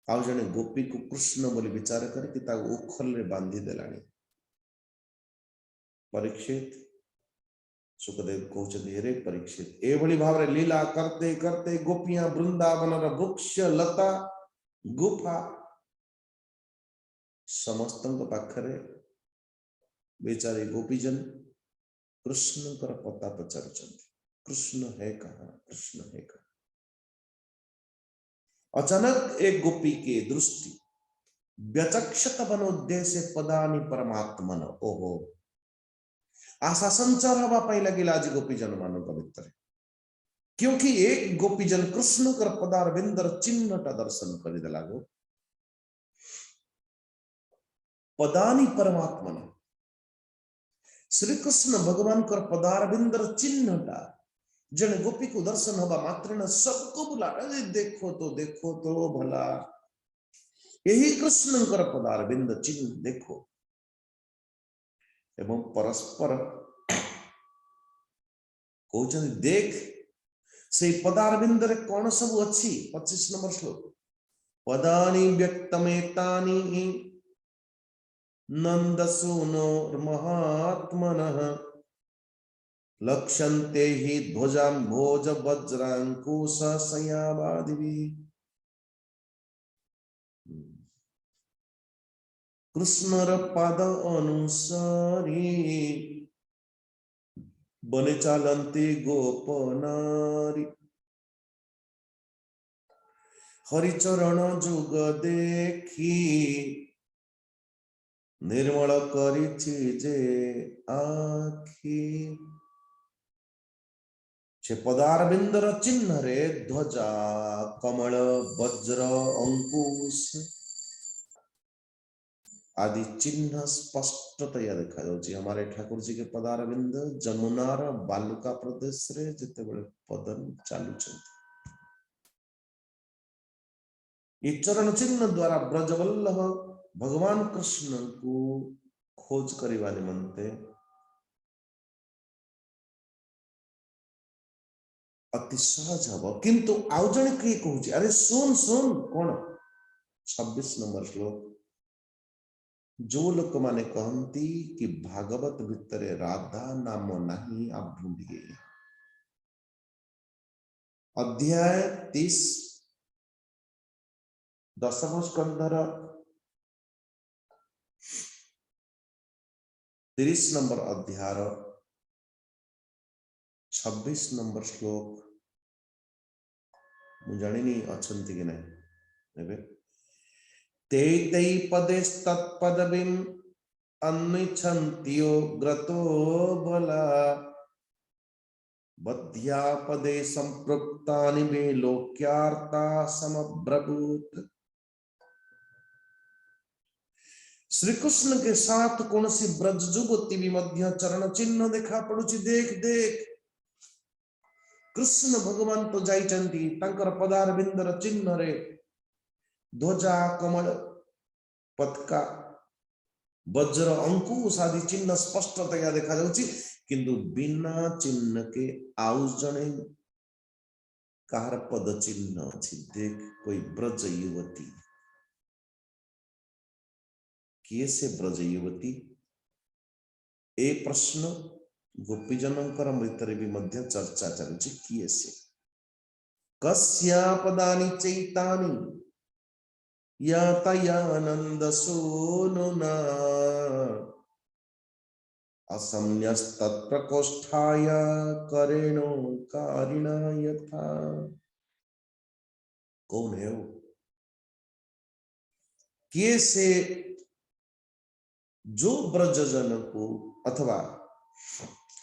B: आउ जने गोपी को कृष्ण बोली विचार करके उखल रे बांधी देलानी। परीक्षित सुखदेव कहते हे परीक्षित एभली भाव लीला करते करते गोपियां वृंदावन वृक्ष लता गुफा समस्त पाखरे बेचारी गोपीजन कृष्ण पता पचार कृष्ण है कहा, कृष्ण है कहा। अचानक एक गोपी के दृष्टि व्यचक्षत बनोद्देश्य पदानि परमात्मन। ओहो आशा संचार हवा पाई लगिला आज गोपीजन मानव भितर, क्योंकि एक गोपीजन कृष्ण कर पदार बिंदर चिन्हटा दर्शन करदेला गो। पदानि परमात्मन श्री कृष्ण भगवान कर पदार बिंदर चिन्हटा जन गोपी को दर्शन हवा मात्र न सबको बुला अरे देखो तो भला यही कृष्ण कर पदार बिंद चिन्ह देखो। एवं परस्पर कहते देख से पदार बिंदर कौन सब अच्छी। 25 नंबर श्लोक पदानि व्यक्तमेतानि नंदसूनो महात्मनः लक्ष्यन्ते हि ध्वजां भोज वज्रांकुश सयावादिभिः। कृष्णर पाद अनुसारी बने चालन्ति गोप नारी हरिचरण जुग देखी निर्मल करिछि जे आखी। से पदार बिंदर चिन्ह रे ध्वजा कमल वज्र अंकुश आदि चिन्ह स्पष्टतया देखा जाउछि। हमारे ठाकुर जी के पदार बिंद जमुनार बालुका प्रदेश रे जते बळे पदन चालू छथि। ये चरण चिन्ह द्वारा ब्रजवल्लभ भगवान कृष्ण को खोज करने निमंते अति सहज हम। किंतु आउ जने किए कहूछि अरे सुन सुन कौन 26 नंबर श्लोक जो लोक माने कहती कि भागवत भितरे राधा नाम नहीं आप ढूंढिए अध्याय 30 दशम स्कंधर 30 नंबर अध्याय 26 नंबर श्लोक मु जानिनी अछंती कि नहीं एबे ते तै पदेस्तत्पदवीं अन्विच्छन्त्यो ग्रतो बला बध्यापदे संपृक्तानि मे लोक्यार्ता समब्रभूत। श्री कृष्ण के साथ कौन सी ब्रज जुगति भी मध्य चरण चिन्ह देखा पड़ुची। देख देख कृष्ण भगवान तो जाइचंती तांकर पदार बिंदर चिन्ह रे ध्वजा कमल पताका वज्र अंकुश आदि चिन्ह स्पष्टतया देखा जाउची किंतु बिना चिन्ह के आउ जने कहार पद चिन्ह अछि। देख कोई ब्रज युवती किए से ब्रज युवती ए प्रश्न गोपीजनकर मृतर भी मध्य चर्चा चलुची किए से कस्या पदानि चैतानि यातयानंद सोनुना असम्यस्तत्प्रकोष्ठाय करेणो कारिणा यथा। कौन है वो? कैसे जो ब्रजजन को अथवा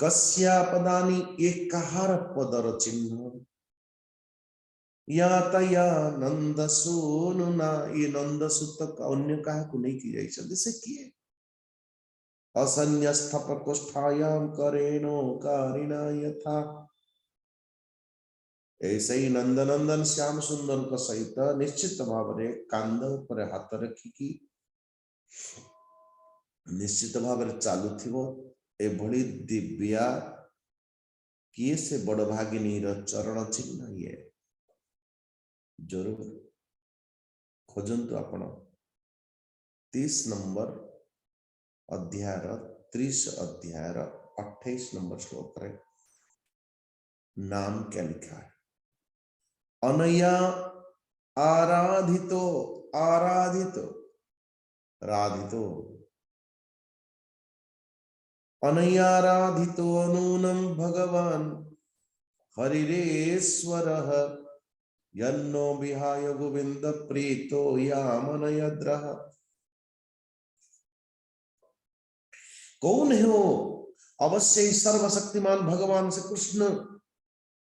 B: कस्या पदानी एक कहार पदर चिन्ह यातया नंद सोनुना ये नंद सुत अन्य कहा को नहीं की जाए जैसे किए असन्यस्थ प्रकोष्ठायाम करेणो कारिणा यथा। ऐसे ही नंदनंदन श्याम सुंदर का सहित निश्चित भाव रे कांद पर हाथ रखिकी निश्चित भाव रे चालू थिवो एभली दिव्या किए से बड़ भागिनी र चरण चिन्ह ये जरूर खोजंतु आपण 30 नंबर अध्याय 30 अध्याय 28 नंबर श्लोक रे नाम क्या लिखा है? अनया आराधितो आराधितो राधितो अनयाराधितो नूनं भगवान हरिरेश्वरः यन्नो विहाय गोविंद प्रीतो यामनयद्रः। कौन है वो? अवश्य ही सर्वशक्तिमान भगवान से कृष्ण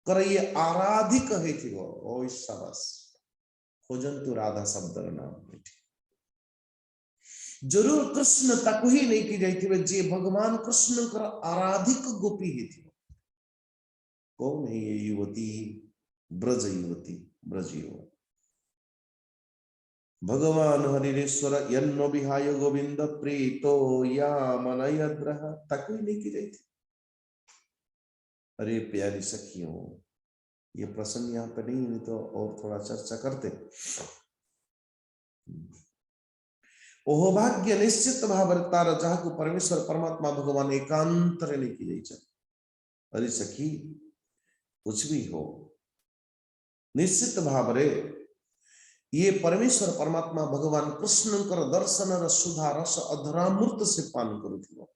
B: कर ये आराधिक है थी वो ओ शाबाश खोजंतु राधा शब्द नाम जरूर कृष्ण ताकू ही नहीं की जाती जे भगवान कृष्ण कर आराधिक गोपी ही थी। कौन है ये युवती? ब्रज युवती ब्रज युवती भगवान हरिरेश्वर यन्नो विहाय गोविंद प्रीतो यामनयद्रः ताकू ही नहीं की जाती। अरे प्यारी सखियों ये प्रसंग यहाँ पे नहीं तो और थोड़ा चर्चा करते। ओह भाग्य निश्चित भाव तार जहाँ को परमेश्वर परमात्मा भगवान एकांत नहीं की जाए। अरे सखी कुछ भी हो निश्चित भाव रे ये परमेश्वर परमात्मा भगवान कृष्ण कर दर्शन र सुधा रस अधरामृत से पान करुथिबो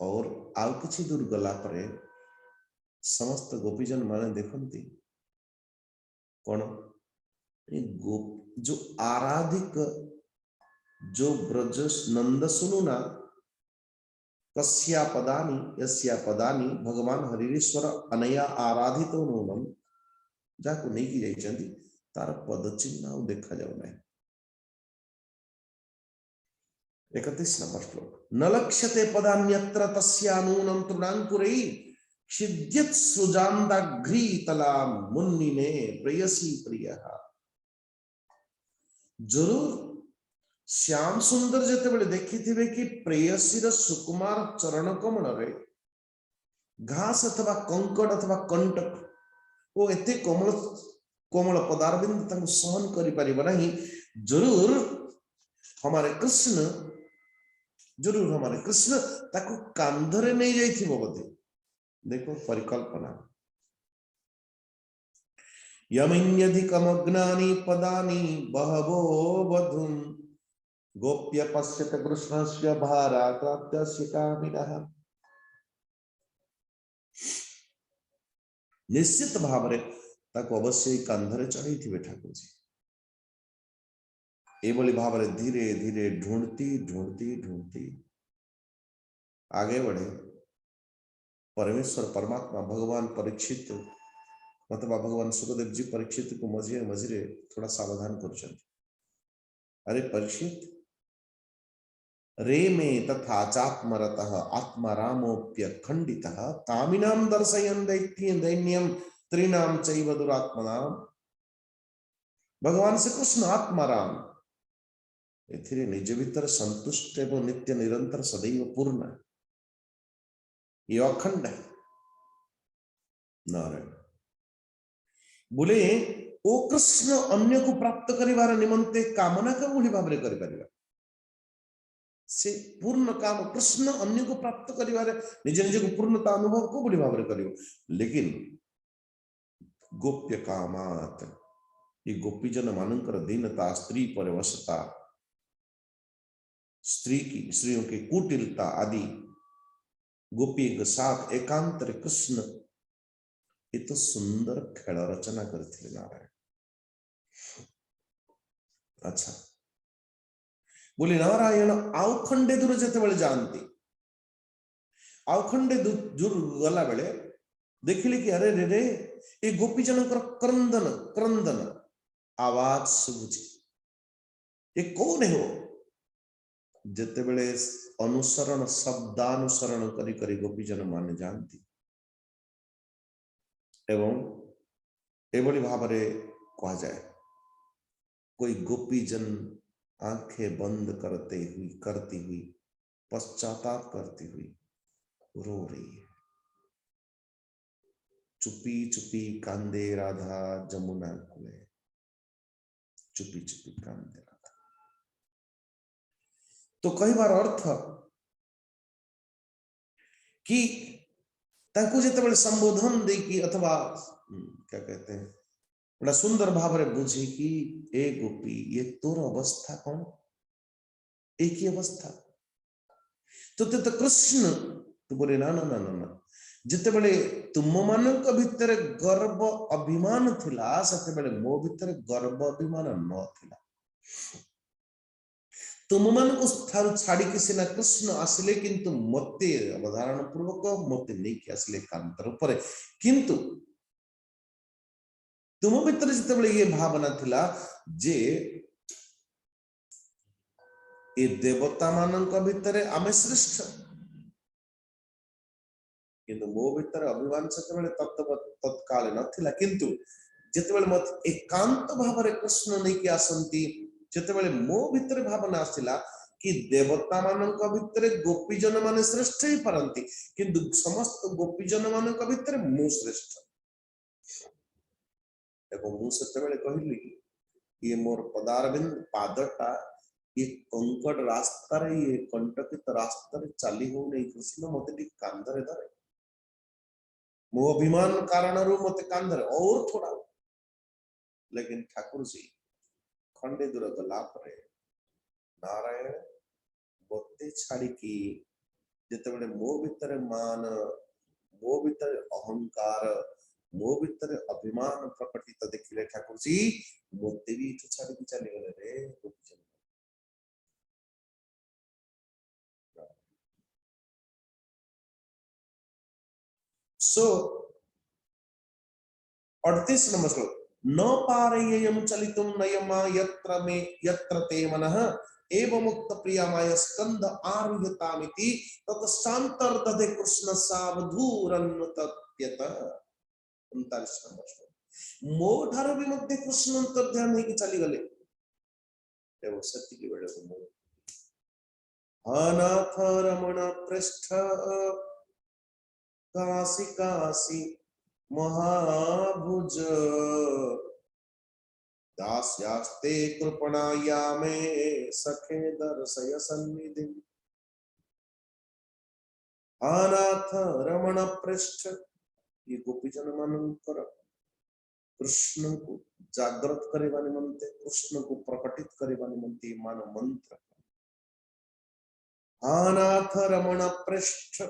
B: और आउ किछि दूर गला परे समस्त गोपीजन माने देखंती कौन जो आराधिक जो ब्रज नंद सुनुना कस्या पदानी यस्या पदानी भगवान हरिश्वर अनया आराधितो नूनम जाको नहीं की जाइछंती तार पद चिन्ह देखा जाऊ नहीं। 31 नंबर श्लोक न लक्ष्यते पदान्यत्र तस्या नूनम तृणांकुरै छिद्यत् सृजान्दाघ्री तला मुन्निने प्रेयसी प्रियः। जरूर श्याम सुंदर जेते बेले देखी थिबे कि प्रेयसी सुकुमार चरण कमल रे घास अथवा कंकड़ अथवा कंटक वो एते कोमल कोमल पदारविंद तंग सहन करि परिबा नहीं। जरूर हमारे कृष्ण ताको कांधरे नहीं जाइथिबो बोधे। देखो परिकल्पना यमिन्यधिकमग्नानि पदानि बहवो वधुं गोप्य पश्यत कृष्णस्य भाराक्राप्तस्य कामिनः। निश्चित भाव रे ताको अवश्य कंधरे चढ़ी थी ठाकुर जी। एभली भाव रे धीरे धीरे ढूंढती ढूंढती ढूंढती आगे बढ़े। परमेश्वर परमात्मा भगवान परीक्षित अथवा भगवान सुखदेव जी परीक्षित को मझे मझे थोड़ा सावधान कर। अरे परीक्षित, रे में तथा चात्मरतः आत्मारामोप्य खंडितः कामिनां दर्शयन् दैन्यं त्रिनाम चैव दुरात्मनां। भगवान श्री कृष्ण आत्माराम एथिरे निज भीतर संतुष्ट एवं नित्य निरंतर सदैव पूर्ण, ये अखंड है। नारायण बोले ओ कृष्ण अन्य को प्राप्त करिवार निमंते कामना का भली भाव करि परिबा। से पूर्ण काम कृष्ण अन्य को प्राप्त करिवार निज निज को पूर्णता अनुभव को भली भाव करियो। लेकिन गोप्य कामात ये गोपीजन मानकर दीनता, स्त्री पर वशता, स्त्रियों की कुटिलता आदि गोपी के साथ एकांतर कृष्ण ये तो सुंदर खेल रचना करते नारायण। अच्छा बोले नारायण आउ खंडे दूर जेते बेले जानती, आउ खंडे दूर गला बेले देखिले कि अरे रे रे ये गोपी जनकर क्रंदन क्रंदन आवाज सुबुची। ये कौन है वो? जेते बेले अनुसरण शब्दानुसरण करी करी गोपी जन माने जानती एवं एभली भाव रे कहा जाए कोई गोपी जन आंखें बंद करती हुई पश्चाताप करती हुई रो रही है। चुपी चुपी कांदे राधा जमुना कुले, चुपी चुपी कांदे राधा। तो कई बार अर्थ कि ताकू जेते संबोधन दे कि अथवा क्या कहते हैं बड़ा सुंदर भाव रे बुझी कि ए गोपी ये तोर अवस्था कौन? एक ही अवस्था तो ते तो कृष्ण तो बोले ना ना ना ना ना जिते बड़े तुम मान भितर गर्व अभिमान थिला सते बड़े मो भितर गर्व अभिमान न थिला। तुम मान को थारु छाड़ी के सिना कृष्ण आसले किंतु मते अवधारण पूर्वक मते नहीं कि आसले कांतर ऊपर किंतु तुम भितर जिते बड़े ये भावना थिला जे ये देवता मानक भितर आमे श्रेष्ठ किंतु मो भितर अभिमान सेते तत्काल नथिला किंतु जेतेबेले मत एकांत भाव रे कृष्ण नहीं कि आसंती जेतेबेले मो भितर भावना आसिला कि देवता मानक भितर गोपीजन माने श्रेष्ठ ही परंती किंतु समस्त गोपीजन मानक भितर मो श्रेष्ठ एवं मु सेतेबेले कहिली ये मोर पदारविंद पादटा ये कंकड़ रास्ता रे ये कंटकित रास्ता रे चली हो नहीं कृष्ण मते टी कांधरे धरे मो अभिमान कारण रू मते कांधरे और थोड़ा। लेकिन ठाकुर जी खंडे दूर गला परे नारायण मते छाड़ी की जेतेबेले मो भितर मान मो भितर अहंकार मो भितर अभिमान प्रकटित देखिले ठाकुर जी मते भी तो छाड़ी की चली गले रे गोपीजन। सो 38 नंबर श्लोक न पारयेयं चलितुं नयमा यत्र ते मनः एवं मुक्त प्रियमाय स्कंद आरुह्यतामिति ततशांतर्दधे कृष्ण सावधूरन्नुतप्यत। 39 नंबर श्लोक मो ठार भी मध्य कृष्ण अंतर ध्यान है कि चली गले एवं सत्य की बेड़े को मो अनाथ रमण पृष्ठ काशी काशी महाभुज दास्यास्ते कृपणाया मे सखे दर्शय सन्निधि। अनाथ रमण पृष्ठ ये गोपीजन मानकर कृष्ण को जागृत करवा निमंते, कृष्ण को प्रकटित करवा निमंते मान मंत्र अनाथ रमण पृष्ठ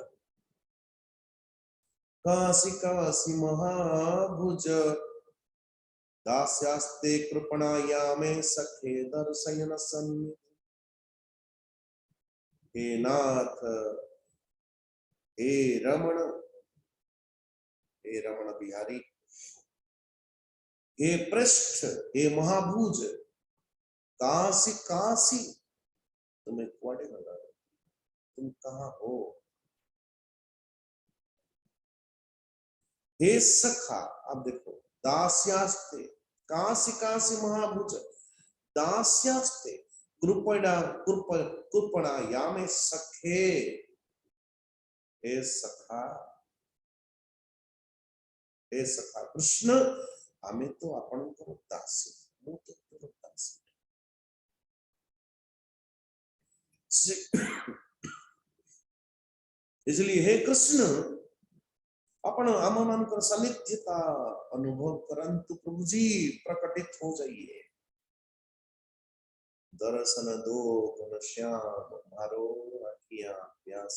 B: काशी काशी महाभुज दास्यास्ते कृपणाया में सखे दर्शयन सन्निधि। हे नाथ, हे रमण, हे रमण बिहारी, हे पृष्ठ, हे महाभुज, काशी काशी, तुम्हें कुआड़े लगा, तुम कहाँ हो? हे सखा, अब देखो, दास्यास्ते काशी काशी महाभुज दास्यास्ते कृपणा कृपणा या में सखे, हे सखा, हे सखा कृष्ण, हमें तो अपन को दासी, वो तो तेरे दासी। इसलिए हे कृष्ण, अपन आम मान कर सानिध्यता अनुभव करंतु प्रभु जी प्रकटित हो जाइए। दर्शन दो घनश्याम मारो अखियां प्यास।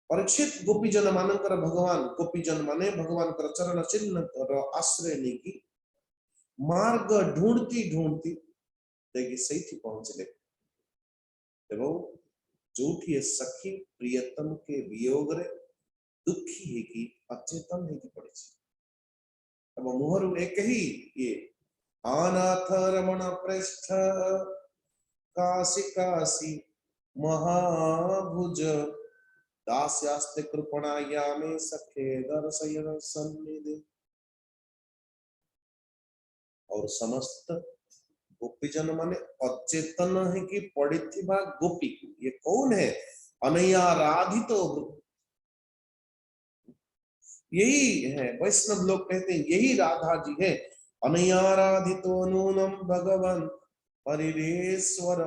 B: परीक्षित गोपीजन मानकर भगवान, गोपीजन माने भगवान कर चरण चिन्ह कर आश्रय लेगी मार्ग ढूंढती ढूंढती देखी सही थी पहुंचले। एवं जोठी सखी प्रियतम के वियोग रे दुखी है कि अचेतन है कि पड़े। अब मुहर एक ही ये अनाथ रमण पृष्ठ काशी काशी महाभुज दास्यास्ते कृपणाया में सखे दर्शयन सन्निधि। और समस्त गोपीजन माने अचेतन है कि पड़ी थी बा गोपी, ये कौन है? अनयाराधितो, यही है वैष्णव लोग कहते हैं यही राधा जी है। अनयाराधितो नूनम भगवान हरिरेश्वर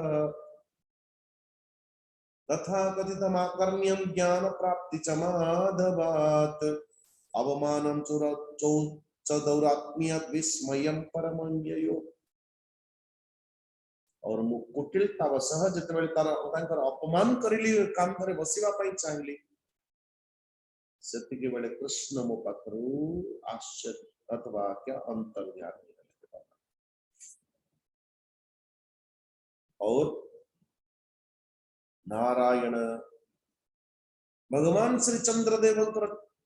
B: तथा कथितमाकर्ण्यम ज्ञान प्राप्ति च माधवात् अवमानम चौदौरात्म्यत् विस्मयम परमंजयो। और मु कुटिलता व सहज जेतेबेले तार अपमान करिली काम करे बसिवा पई चाहिली सेतिके बेले कृष्ण मो पाखरु आश्चर्य अथवा क्या अंतर ध्यान। और नारायण भगवान श्री चंद्रदेव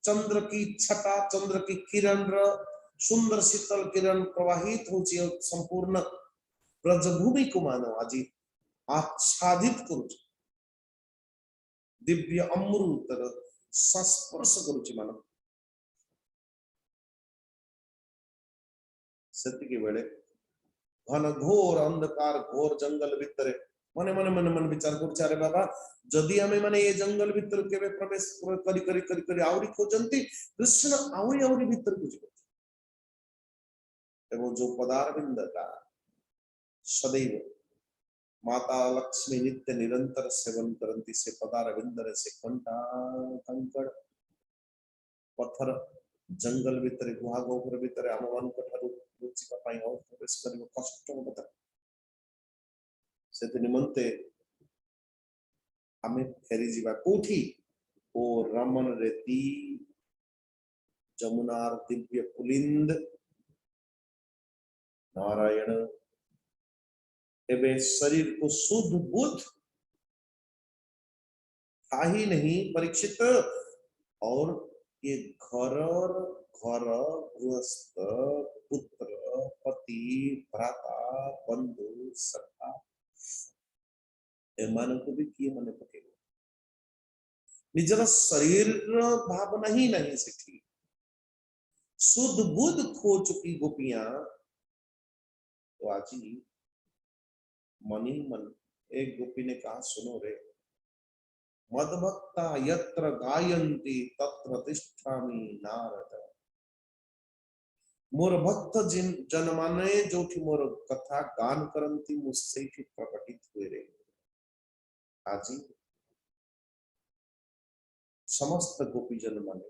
B: चंद्र की छटा, चंद्र की किरण सुंदर शीतल किरण प्रवाहित हो संपूर्ण ब्रजभूमि को मानव आज आच्छादित करुच, दिव्य अमृतर संस्पर्श करुच मानव। सेतिके बेले घन घोर अंधकार घोर जंगल भितर मने मने मने मन विचार कर अरे बाबा जदि आमे माने ये जंगल भितर केबे प्रवेश करी करी करी करी आउरी खोजंती कृष्ण आउरी आउरी भितर को जिवो। एवं जो पदारविंद का सदैव माता लक्ष्मी नित्य निरंतर सेवन करंती से पदारविंद से कंटा कंकड़ पत्थर जंगल भितर गुहा गोपुर भितर आम मान ठारू रुचिका पाई और प्रवेश करियो कष्ट बता से निमंते आमे फेरी जीवा कोठी ओ रमन रेती जमुनार दिव्य पुलिंद नारायण एवं शरीर को शुद्ध बुद्ध था ही नहीं परीक्षित। और ये घर घर गृहस्थ पुत्र पति भ्राता बंधु सखा एमान को भी किए मन पकेगा निजर शरीर भावना ही नहीं सीखी शुद्ध बुद्ध खो चुकी गोपियां तो आज ही मनी मन एक गोपी ने कहा सुनो रे मदभक्ता यत्र गायन्ति तत्र तिष्ठामि नारद। मोर भक्त जिन जन माने जो कि मोर कथा गान करंती मुझसे ही प्रकटित हुए रे। आज समस्त गोपी जन माने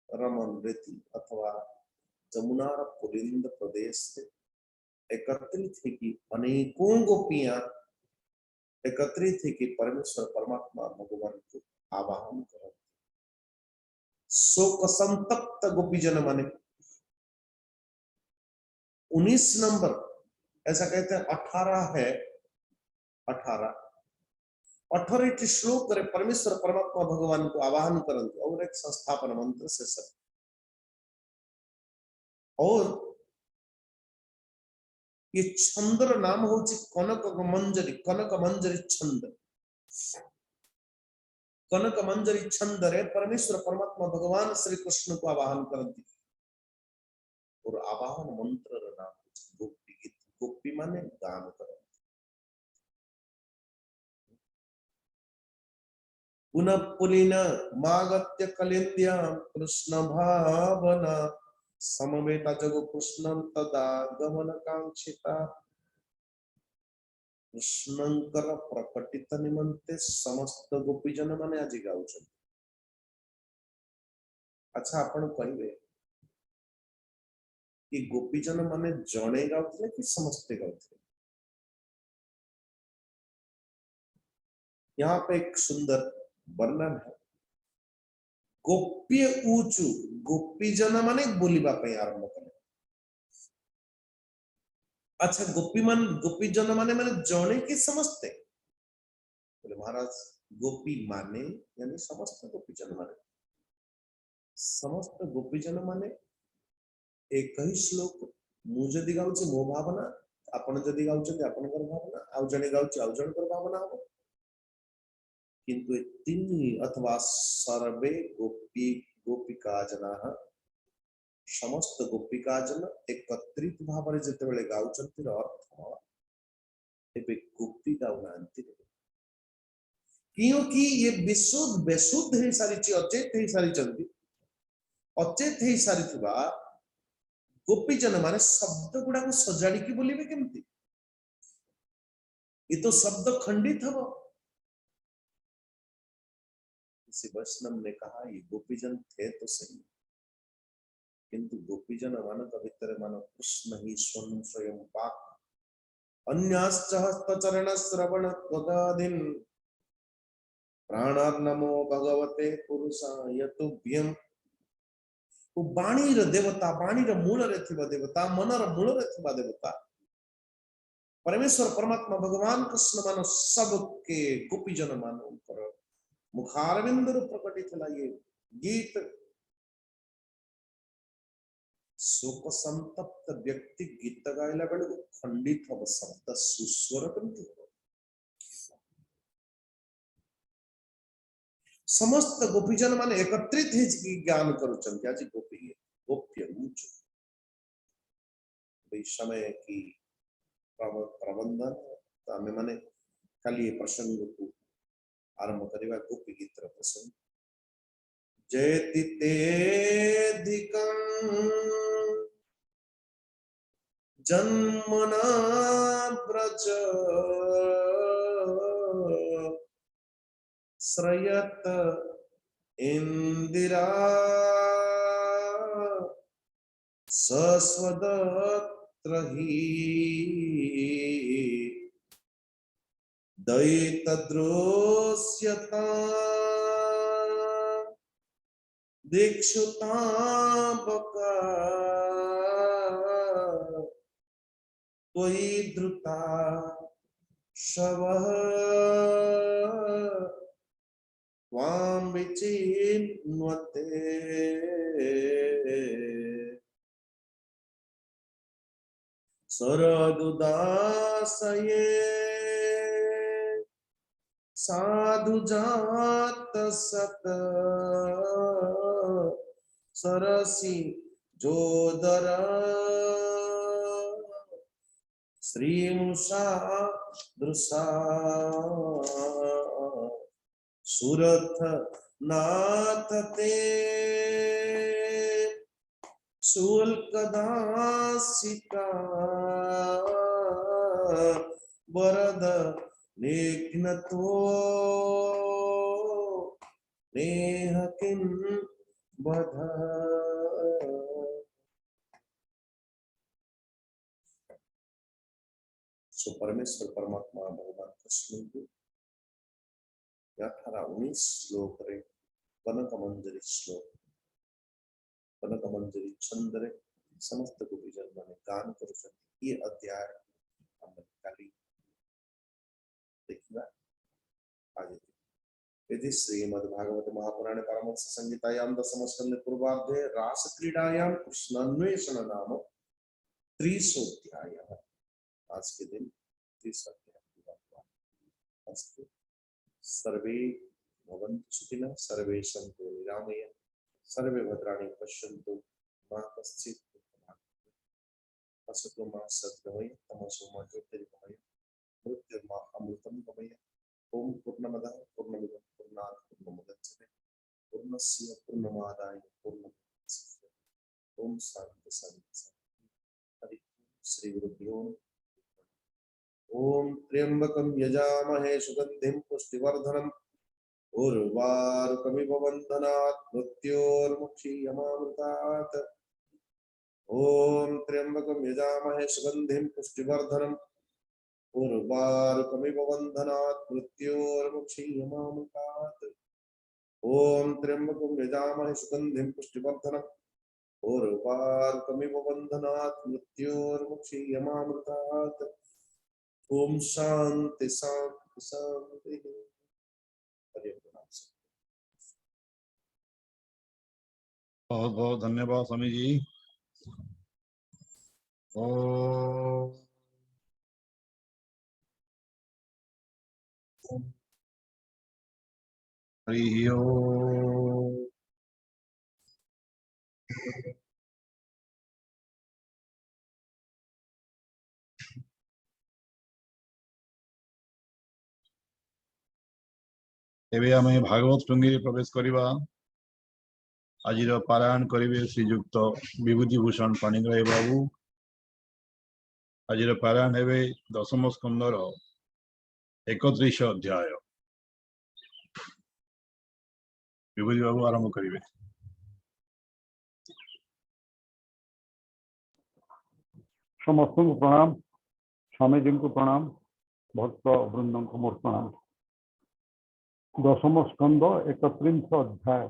B: रमन रीति अथवा जमुना पुलिंद प्रदेश से एकत्रित है कि अनेकों गोपियां एकत्रित है कि परमेश्वर परमात्मा भगवान को आवाहन कर शोक संतप्त गोपीजन माने 19 नंबर ऐसा कहते हैं 18 है 18 श्लोक करे परमेश्वर परमात्मा भगवान को आवाहन करते और एक संस्थापन मंत्र से सब और ये छंदर नाम हो कनक मंजरी छंद कनक मंजरी छंद रे परमेश्वर परमात्मा भगवान श्री कृष्ण को आवाहन करती और आवाहन मंत्र नाम गोपी गीत गोपी माने गान कर पुनः पुलिन मागत्य कलिंद्या कृष्ण भावना समवेता जगो कृष्णं तदा गमन कांक्षिता कृष्णंकर प्रकटित निमंते समस्त गोपीजन माने आज गाउछन। अच्छा आपण कहिबे कि गोपीजन माने जणे गाउथले कि समस्ते गाउथले? यहाँ पे एक सुंदर वर्णन है गोप्य ऊचु गोपीजन माने बोलिबा पे आरंभ करे। अच्छा गोपीजन माने जणे कि समस्ते? बोले महाराज गोपी माने यानी समस्त गोपीजन माने समस्त गोपीजन माने एक ही श्लोक मु जदि गाउछि मो भावना आपण जदि गाउछन्ति आपनकर भावना आउ जणे गाउछि आउ जणकर भावना हो किंतु तीन अथवा सर्वे गोपिका जनाः समस्त गोपिका जन एकत्रित भाव में जिते गाउछन्ति अर्थ एबे गोपी गाउनांति क्योंकि ये बेशुद्ध ही सारी अचेत ही सारी अचेत ही सारी गोपीजन माने शब्द गुड़ा को सजाड़ी की बोलिबे केमती ये तो शब्द खंडित हबो। किसी वैष्णव ने कहा ये गोपीजन थे तो सही किंतु गोपीजन मान भितर मान कृष्ण ही स्वयं पाक अन्याश्च हस्तचरण श्रवण त्वगादीन प्राणार्नमो भगवते पुरुषाय तुभ्यं बाणीर देवता बाणीर मूल रे थिबा देवता मनर मूल रे थिबा देवता परमेश्वर परमात्मा भगवान कृष्ण मान सबके गोपीजन मान ऊपर मुखारविंद प्रकटित है ये गीत शोक संतप्त व्यक्ति गीत गाइला बेले खंडित हम शब्द सुस्वर करते समस्त गोपीजन माने एकत्रित है ज्ञान करुचंती आज गोपी गोप्य ऊंच समय की प्रबंधन आम माने खाली प्रसंग को आरंभ करवा गोपी गीत प्रसंग जयति तेधिकं जन्मना ब्रज श्रयत इंदिरा सस्वदत्र ही दयितद्रोष्यता दीक्षुताबका त्वयि धृता शवः त्वां विचिन्वते शरदुदासये साधु जात सत सरसी जोदर श्रीमुषा दृशा सुरथ नाथ ते शुल्कदासिका वरद निघ्नतो नेह किं बधाई। सो परमेश्वर परमात्मा भगवान कृष्ण को 18-19 श्लोक रे कनक मंजरी श्लोक कनक मंजरी छंद रे समस्त गोपीजन माने गान करुछन्ति। ये अध्याय हम काली देखिबा। आज यदि श्रीमद्भागवत महापुराणे पारमहंस संहितायां दशम स्कंदे पूर्वार्धे रास क्रीडायां कृष्णान्वेषण नाम 30 आज के दिन 30 अस्तु। सर्वे भवन्तु सुखिनः, सर्वे सन्तु निरामयाः, सर्वे भद्राणि पश्यन्तु मा कश्चित् दुःखभाग् भवेत्। असतो मा सद्गमय, तमसो मा ज्योतिर्गमय, मृत्युर्मा अमृतं गमय। ओम पूर्णमदः पूर्णमिदं पूर्णात् पूर्णमुदच्यते पूर्णस्य पूर्णमादाय पूर्णमेवावशिष्यते। ओम शांति शांति शांति। हरि श्री गुरुभ्यो नमः। ओम त्र्यंबकं यजामहे सुगंधिं पुष्टिवर्धनम् उर्वारुकमिव बन्धनात् मृत्योर्मुक्षीयमामृतात्। ओम त्र्यंबकं यजामहे सुगंधिं पुष्टिवर्धनम् उर्वारुकमिव बन्धनात् मृत्योर्मुक्षीयमामृतात्। ओम त्र्यंबकं यजामहे सुगंधिं पुष्टिवर्धनम् उर्वारुकमिव बन्धनात् मृत्योर्मुक्षीयमामृतात्। ओम शांति शांति शांति।
A: बहुत बहुत धन्यवाद स्वामी जी। ओम हरि ओम। एबे आमे भागवत टुंगी प्रवेश करिबा। आजिर पारायण करिवे श्रीयुक्त विभूति भूषण पाणिग्राही बाबू। आजिर पारायण हेबे दशम स्कंदर 31 अध्याय। विभूति बाबू आरंभ करिवे।
C: समस्त को प्रणाम, स्वामी जी को प्रणाम, भक्त वृंद को मोर प्रणाम। दशम स्कंद 31 अध्याय।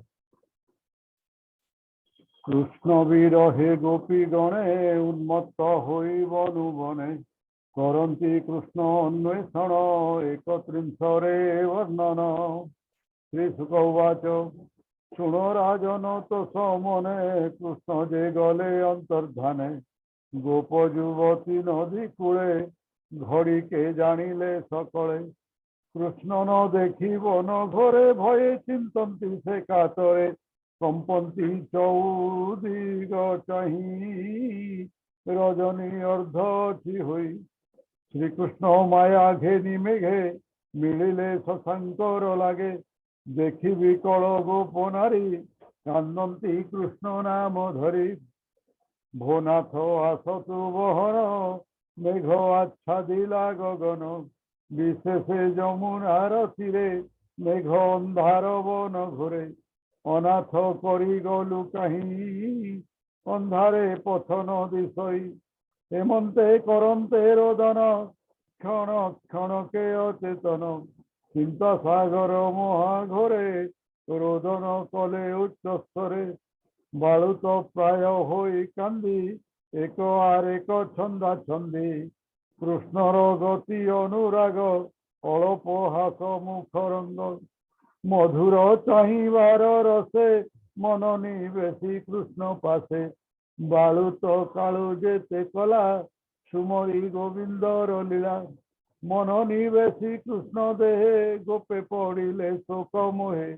C: कृष्ण विरहे गोपी गणे उन्मत्त होई बनु बने करन्ति कृष्ण अन्वेषण 31 रे वर्णन। श्रीशुक उवाच शुणो राजन तो समने कृष्ण जे गले अंतर्धाने गोप युवती नदी कूले घड़ी के जानिले सकले। कृष्ण न देखी वन घरे भये चिंतन्ति से कातरे कंपन्ति चौदिग चाही रजनी अर्धची होई। श्रीकृष्ण माया घेनी मेघे मिलिले शशांकर लागे देखी विकल गोप नारी कांदन्ति कृष्ण नाम धरी। भोनाथ आसतु बहन मेघ आच्छादिला गगन विशेषे यमुनार तीरे मेघ अंधार बन घोरे। अनाथ करी गलु कहीं अंधारे पथ न दिशई हेमंते करन्ते रोदन क्षण क्षण के अचेतन चिंता सागर महाघोरे रोदन कले उच्च स्तरे। बालुत प्राय होई कांदी एक आर एक छंदा छंदी कृष्णर गति अनुराग अल्प हास मुख रंग मधुर चाहिबार रसे मन निवेशी कृष्ण पासे। बालुत कालु जेते कला सुमरी गोविंदर लीला मन निवेशी कृष्ण देहे गोपे पड़िले शोक मोहे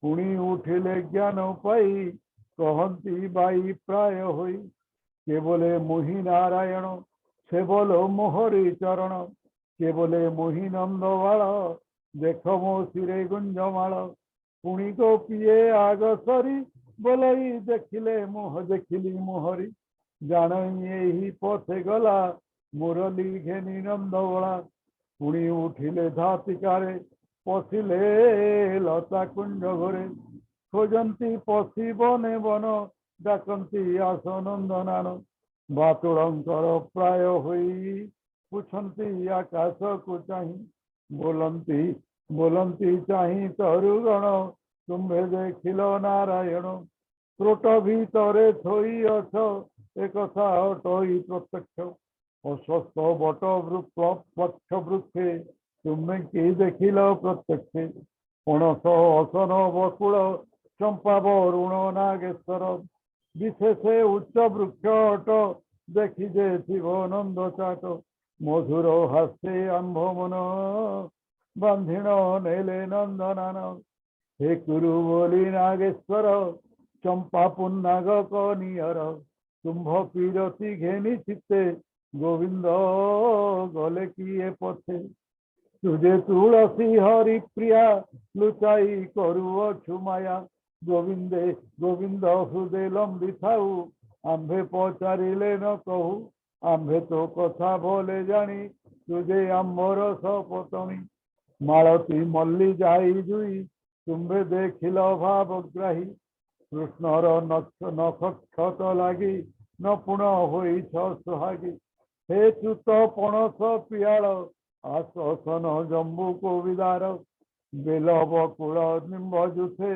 C: पुणी उठिले ज्ञान पाई कहती बाई प्राय होई। केवले मोहि नारायण से बोलो मोहरी चरण केवले मोहि नंद बाल देख मो सिरे गुंजमाल। पुणी गोपिए आग सरी बोलई देखिले मोह देखिली मोहरी जानई यही पथे गला मुरली घेनी नंद बला। पुणी उठिले धातिकारे पशिले लता कुंज घरे खोजंती पशि बने बन डाकंती आसनंदनान बातुड़ंकर प्राय हुई पूछंती आकाश को चाही बोलंती बोलंती चाही तरुगण तुम्हें देखिल नारायण त्रोट भीतरे थोई अछ एक हटई प्रत्यक्ष अस्वस्थ बट पक्ष वृक्षे तुम्हें कि देखिल प्रत्यक्षे पणस असन बकुल चंपा वरुण नागेश्वर विशेषे उच्च वृक्ष अट देखी जे शिव नंद चाट मधुर हास्ये आंभ मन बंधिण नेले नंदनान हे कुरु बोली नागेश्वर चंपा पुन्नाग कनियर तुम्भ पीरती घेनी चित्ते गोविंद गले किए पथे तुझे तुलसी हरि प्रिया लुचाई करू छुमाया गोविंदे गोविंद हृदय लंबी थाऊ आंभे पचारिले न कहू आंभे तो कथा भले जानी तुझे आंबर सपतमी मालती मल्ली जाई जुई तुम्भे देखिल भावग्राही कृष्णर नक्षत लगी न पुण होई सुहागी हे च्युत पणस पियाल आसन जम्बू को विदार बेल बकुल निम्ब जुथे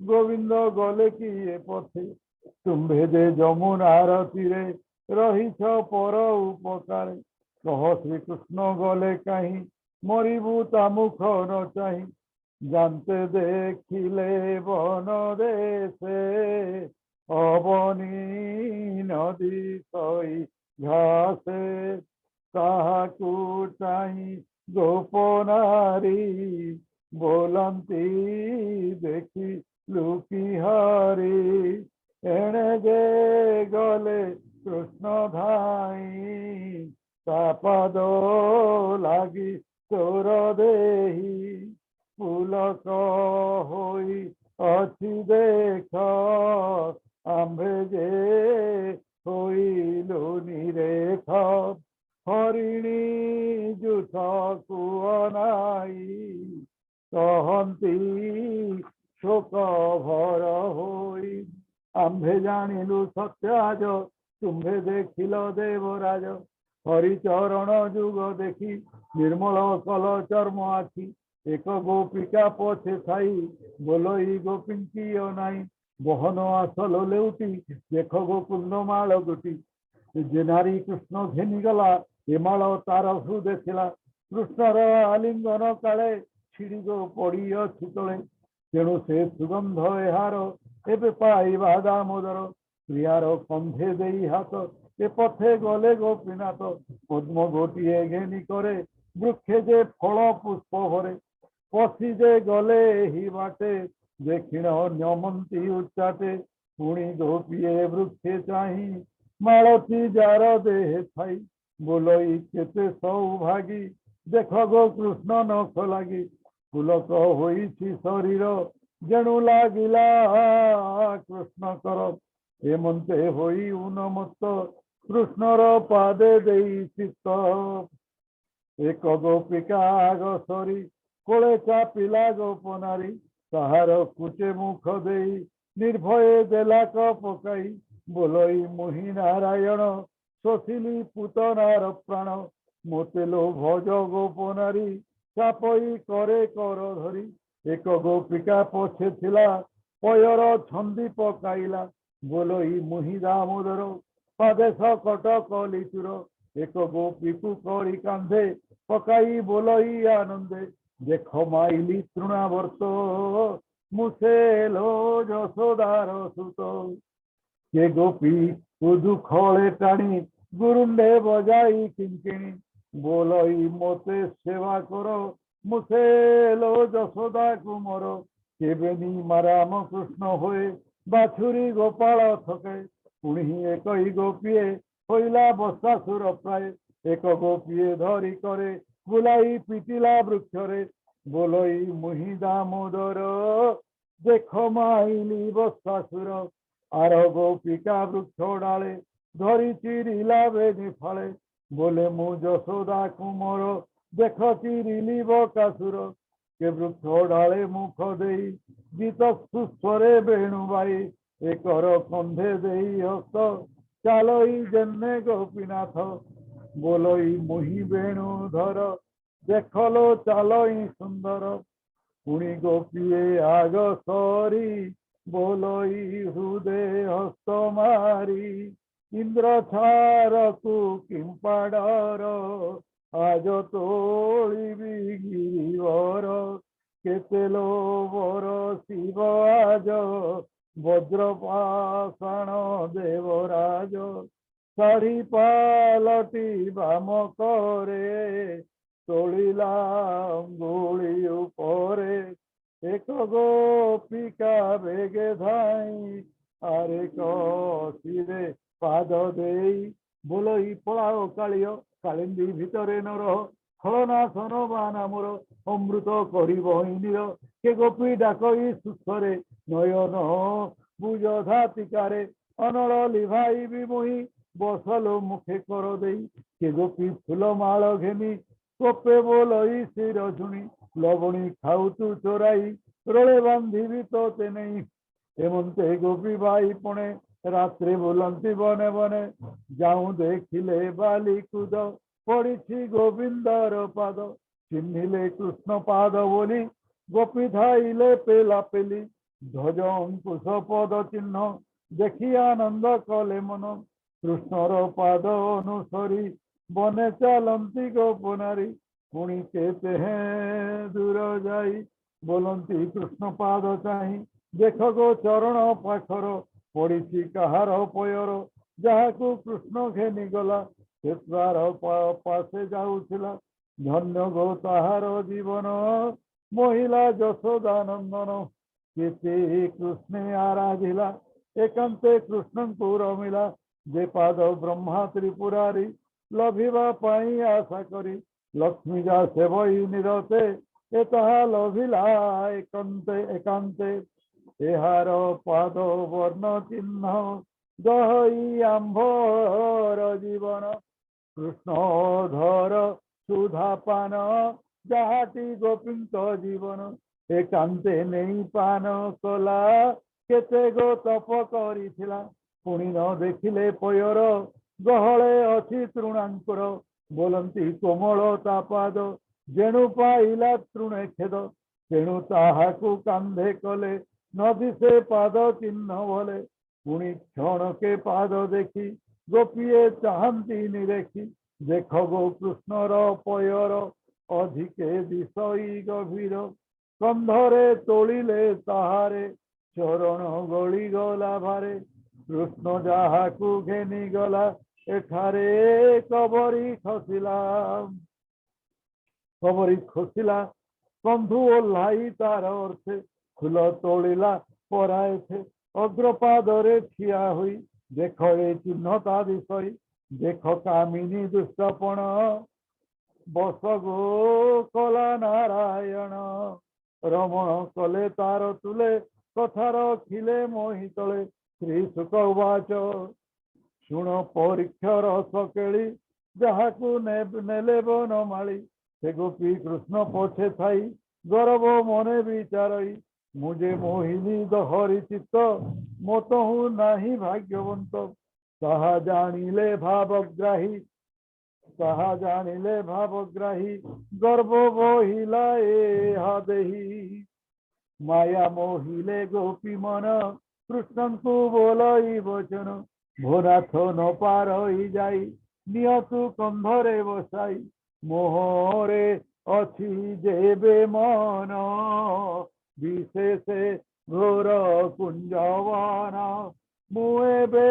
C: गोविंद गले किए पथे तुम्भे जे जमुनार तीरे रही पर उपकार कह श्री कृष्ण गले कहीं मरिबू तामुख न चाही जानते देखिले बन देशे अबनी नदी सई घासे ताहाकू चाही गोपनारी बोलंती देखी लुकी हरी एणे जे गले कृष्ण धाई तापद लागी तोर देही पुलक होई अच्छी देख आंभे जे होइलु निरेख हरिणी जुठ कुअनाई कहती शोक भर होई आंभे जानिलु सत्याज तुम्भे देखिल देवराज हरिचरण जुग देखी निर्मल कल चर्म आखि एक गोपिका पछे थाई बोलई गोपिंकी नाई बहन आसल लेउटी देख गोकुंद माल गुटी जे नारी कृष्ण घेनी गला ए माल तार हृदय थिला कृष्णर आलिंगन काले छिड़ी गो पड़ी अछि तले तेणु से सुगंध एहार एबे पाइबा दामोदर प्रियार कंधे देई हाथ ए पथे गले गोपीनाथ पद्म गोटिए घेनी करे वृक्षे जे फल पुष्प भरे पशि जे गले ही बाटे देखिण न्यमंती उच्चाटे पुणी गोपिए वृक्षे चाही मालती जार देह थाई बोलई केते सौभागी देख गो कृष्ण नख लागी पुलक होईछि शरीर जेणु लागिला कृष्ण कर हेमंते होई उन्मत्त कृष्णर पादे देई चित्त एक गोपिका आग सरी कोले चापिला गोपनारी ताहार कुचे मुख देई निर्भय देला पकाई बोलई मुहि नारायण शोषिली पुतनार प्राण मोते लो भज गोपनारी चापई करे कर धरी एक गोपिका पछे थिला पयर छंदी पकाइला बोलई मुहि दामोदर पादेश कटक लिचुर एक गोपी को करी कांधे पकाई बोलई आनंदे देख माइली तृणावर्त मुसेलो यशोदार सुत के गोपी दुखले टाणी गुरुंडे बजाई किंकिणी बोलई मोते सेवा कर मुसेलो यशोदा कुमर केबेनी राम कृष्ण होए बाछुरी गोपाल थके पुणी एक गोपीए होइला बसासुर प्राय एक गोपीए धरी करे बुलाई पिटिला वृक्षरे बोलई मुहि दामोदर देख माइली बसासुर आर गोपिका वृक्ष डाले धरी चिरिला बेनी फाले बोले मु यशोदा कुमर देख चिरिली बकासुर के वृक्ष डाले मुख दे गीत सुस्वरे बेणुबाई एकर कंधे दे हस्त चालई जन्ने गोपीनाथ बोलई मुहि वेणुधर देखलो चालई सुंदर पुणी गोपीए आग सरी बोलई हृदय हस्त मारी इंद्र छारकु किंपाडर आज तोलिबी गिरिवर केते लोभर शिव आज वज्रपाषाण देवराज शाढ़ी पालटी बाम करे तोलिला अंगुली उपरे एक गोपिका बेगे धाई आरे कसिरे पाद देई बोलई पलाओ कालियो कालिंदी भितरे न रह फलनाशन बाना मोर अमृत कर के गोपी डाकई सुस्वरे नयन बुझ धातिकारे अनल लिभाई मुही बसल मुखे कर देई के गोपी फूलमाल घेनी कोपे बोलई शिर शुणी लवणी खाऊ तू चोराई रोले बांधिबी तो ते नहीं एमंते गोपी भाई पुणे रात्रे बोलती बने बने जाऊं देखिले बाली कूद पड़ी गोविंदर पाद चिन्हिले कृष्ण पाद बोली गोपी धाइले पेला पेली ध्वज अंकुश पद चिन्ह देखी आनंद कले मन कृष्णर पाद अनुसरी बने चलती गोपनारी पुणी केते हैं दूर जाई बोलती कृष्ण पाद चाही देख गो चरण पाखर पड़ी कहार पयर जहाँ को कृष्ण घेनी गला पासे जाऊला धन्य गो ताहार जीवन महिला यशोदानंदन केते कृष्ण आराधिला एकांते कृष्ण को रमिला जे पाद ब्रह्मा त्रिपुरारी लभिबा पाई आशा करी लक्ष्मी जा सेवई निरते एतहा लभिला एकांते एकांते एहार पाद वर्ण चिन्ह दहई आंभर जीवन कृष्ण धर सुधा पान जहाटी गोपी जीवन एकांते नहीं पान कला केते गो तप करिथिला पुणी न देखिले पयर गहले अच्छी तृणांकुर बोलती कोमलता पाद जेणु पाइला तृणे खेद तेणु ताहाकु कांधे कले नदी से पाद चिन्ह भले पुणी क्षण के पाद देखी गोपीए चाहती निरेखी देख गो कृष्णर पयर अधिके दिशई गभीर कंधरे तोलिले ताहारे चरण गली गला भारे कृष्ण जाहाकु घेनी गला एठारे कबरी खसिला कंधु ओह्लाई तार अर्थे फूल तोलिला पराए थे अग्रपादरे ठिया हुई देख ए चिन्हता दिशई देख कामिनी दुष्टपण बस गो कला नारायण रमण कले तार तुले कथा रखिले मोहि तले श्री सुक उवाच शुण परीक्षा रस केली जहाकू नेले बनमाली से गोपी कृष्ण पछे थाई गर्व मने विचारई मुझे मोहिनी दहरी चित्त मत हूँ नाही भाग्यवंत ताहा जानिले भावग्राही गर्व बहिला एहा देही माया मोहिले गोपी मन कृष्ण को बोलई वचन भोनाथ न पारई जाई नियतु कंधरे बसाई मोहरे अच्छी जेबे मन विशेषे घोर कुंजवान मुए बे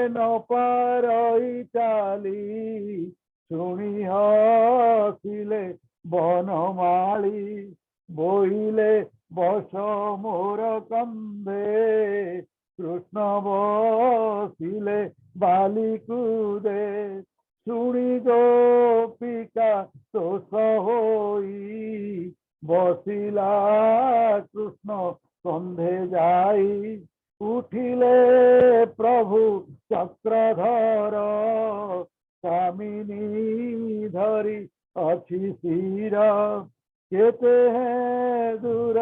C: न पारई चाली शुणी हसिले बनमाली बोहिले बस मोर कंधे कृष्ण बसिले बाली कूदे शुणी गोपिका तोष होई बसिला कृष्ण कंधे जाई उठिले प्रभु चक्रधर कामिनी धरी अच्छी शिर केते हैं दूर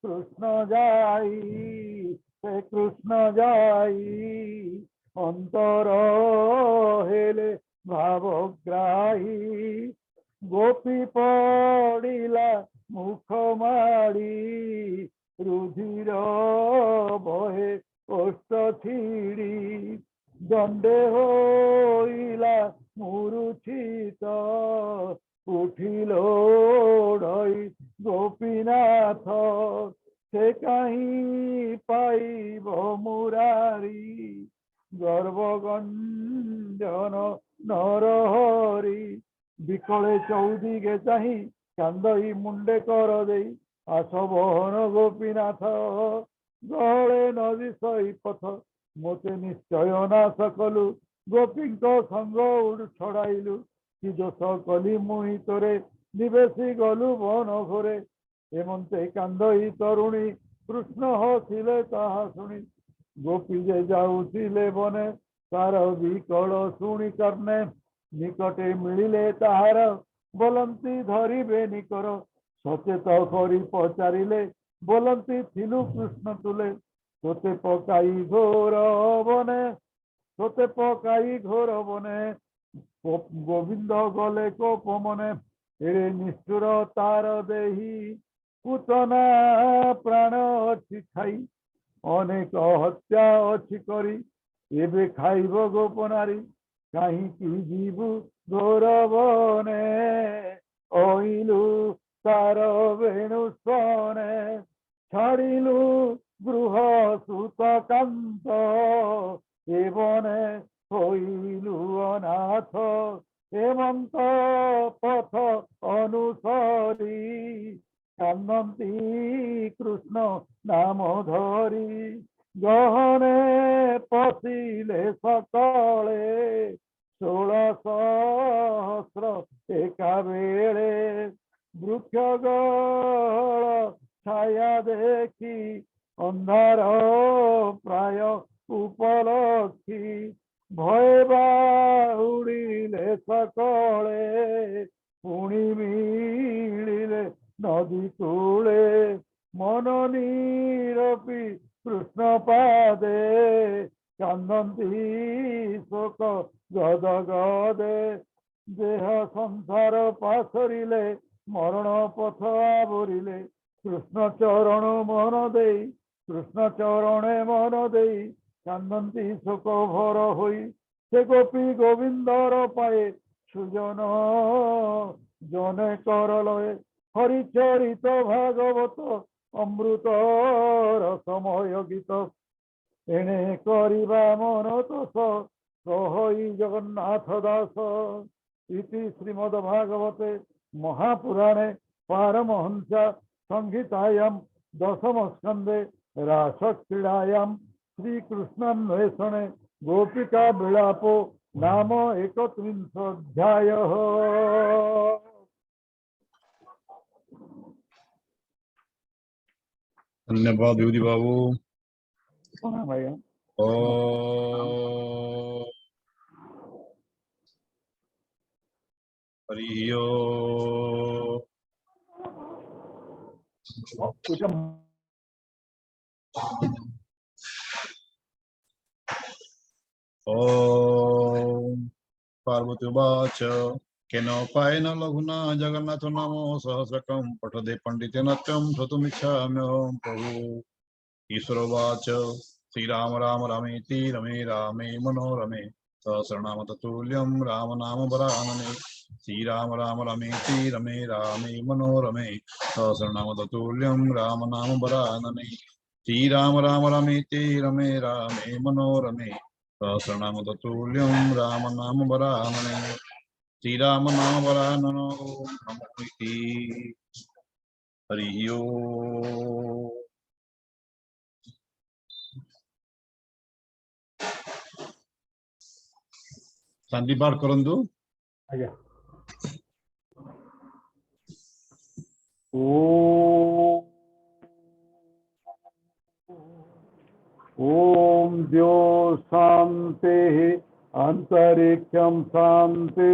C: कृष्ण जाई, से कृष्ण जाई अंतर हेले भावग्राही। गोपी पड़िला मुख माड़ी, रुधिर बहे ओष्ठ छिड़ी। दंडे होइला मूर्छित, उठिलो ढई गोपीनाथ। से कहीं पाइब मुरारी, गर्वगंजन नरहरी। विकले चौदिगे चाही, कांदई मुंडे कर देई। आसबहन गोपीनाथ, गले नदी सही पथ। मोते निश्चय नाश कलु, गोपी संग छड़ाइलु। कि दोष कली मुहि तोरे, निवेशी गलु बन घोरे। एमंते कांदई तरुणी, कृष्ण हसिले ताहा शुणी। गोपी जे जाउथिले बने, तार विकल शुणी कर्णे। निकटे मिलिले ताहार, बोलंती धरिबे निकर। सचेत करी पचारिले, बोलंती थिलु कृष्ण तुले। तोते पकाई घोर बने, तोते पकाई घोर बने। गोविंद गले कोप मने, एरे निष्ठुर तार देही। पूतना प्राण अच्छी खाई, अनेक हत्या अच्छी करी। एबे खाइब गोपनारी, कहीं जीवु घोर बने। ओइलु तार वेणु स्वने, छाड़िलु गृह सुत कांत। एवने होइलु अनाथ, हेमंत पथ अनुसरी। कांदती कृष्ण नाम धरी, गहने पशिले सकले। 16 सहस्र एका बेले, वृक्षगळ छाया देखी। अंधार प्राय उपलक्षी, भय बाहुड़िले सकले। पुणी मिलिले नदी कूले, मन नीरपी कृष्ण पादे। कांदती शोक गद गदे, देह संसार पाशरिले। मरण पथ आवरिले, कृष्ण चरण मन देई। कृष्ण चरणे मन देई, कांदती शोक भर होई। से गोपी गोविंदर पाए, सुजन जने करलये। हरिचरित भागवत, अमृत रसमय गीत। एणे करिबा मन तोष, कहई जगन्नाथ दास। इति श्रीमद्भागवते महापुराणे पारमहंस संहितायां दशम स्कंदे रासक्रीडायां श्रीकृष्णान्वेषणे गोपिका विलापो नाम 31 अध्यायः।
A: धन्यवाद विभूति बाबू।
C: भैया
A: ओ हरि ओम। ओम पार्वती उवाच केनोपायेन लघुना जगन्नाथ नामो सहस्रकं पठदे पंडितेन त्यं श्रोतुमिच्छाम्यहं प्रभु। ईश्वरोवाच श्रीराम राम रामेति रमे रामे मनोरमे सहस्रनाम तत्तुल्यं राम नाम वरानने। श्रीराम राम रामेति रमे रामे मनोरमे सहस्रनाम तत्तुल्यं राम नाम वरानने। श्रीराम राम रामेति रमे रामे मनोरमे सहस्रनाम तत्तुल्यं राम नाम वरानने। श्रीराम नाम वराननो नमोति। हरि ओम। शांति पाठ करंतु।
C: आज्ञा। ओम द्यो शांति, अंतरिक्षं शांति,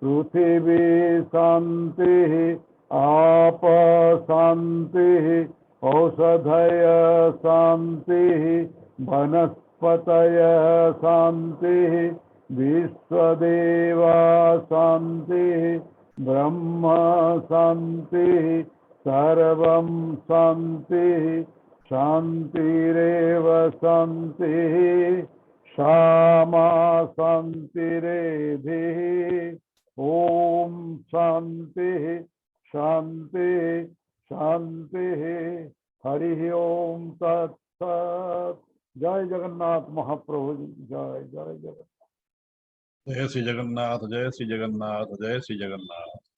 C: पृथिवी शांति, आप शांति औषधय शांति वनस्पतय शांति विश्वदेवा शांति ब्रह्म शांति सर्वं शांति शांतिरेव शांति क्षमा शांतिरेधि ओम शांति शांति शांति हरि ओम तत्सत। जय जगन्नाथ महाप्रभु जी जय जय जगन्नाथ।
A: जय श्री जगन्नाथ, जय श्री जगन्नाथ, जय श्री जगन्नाथ।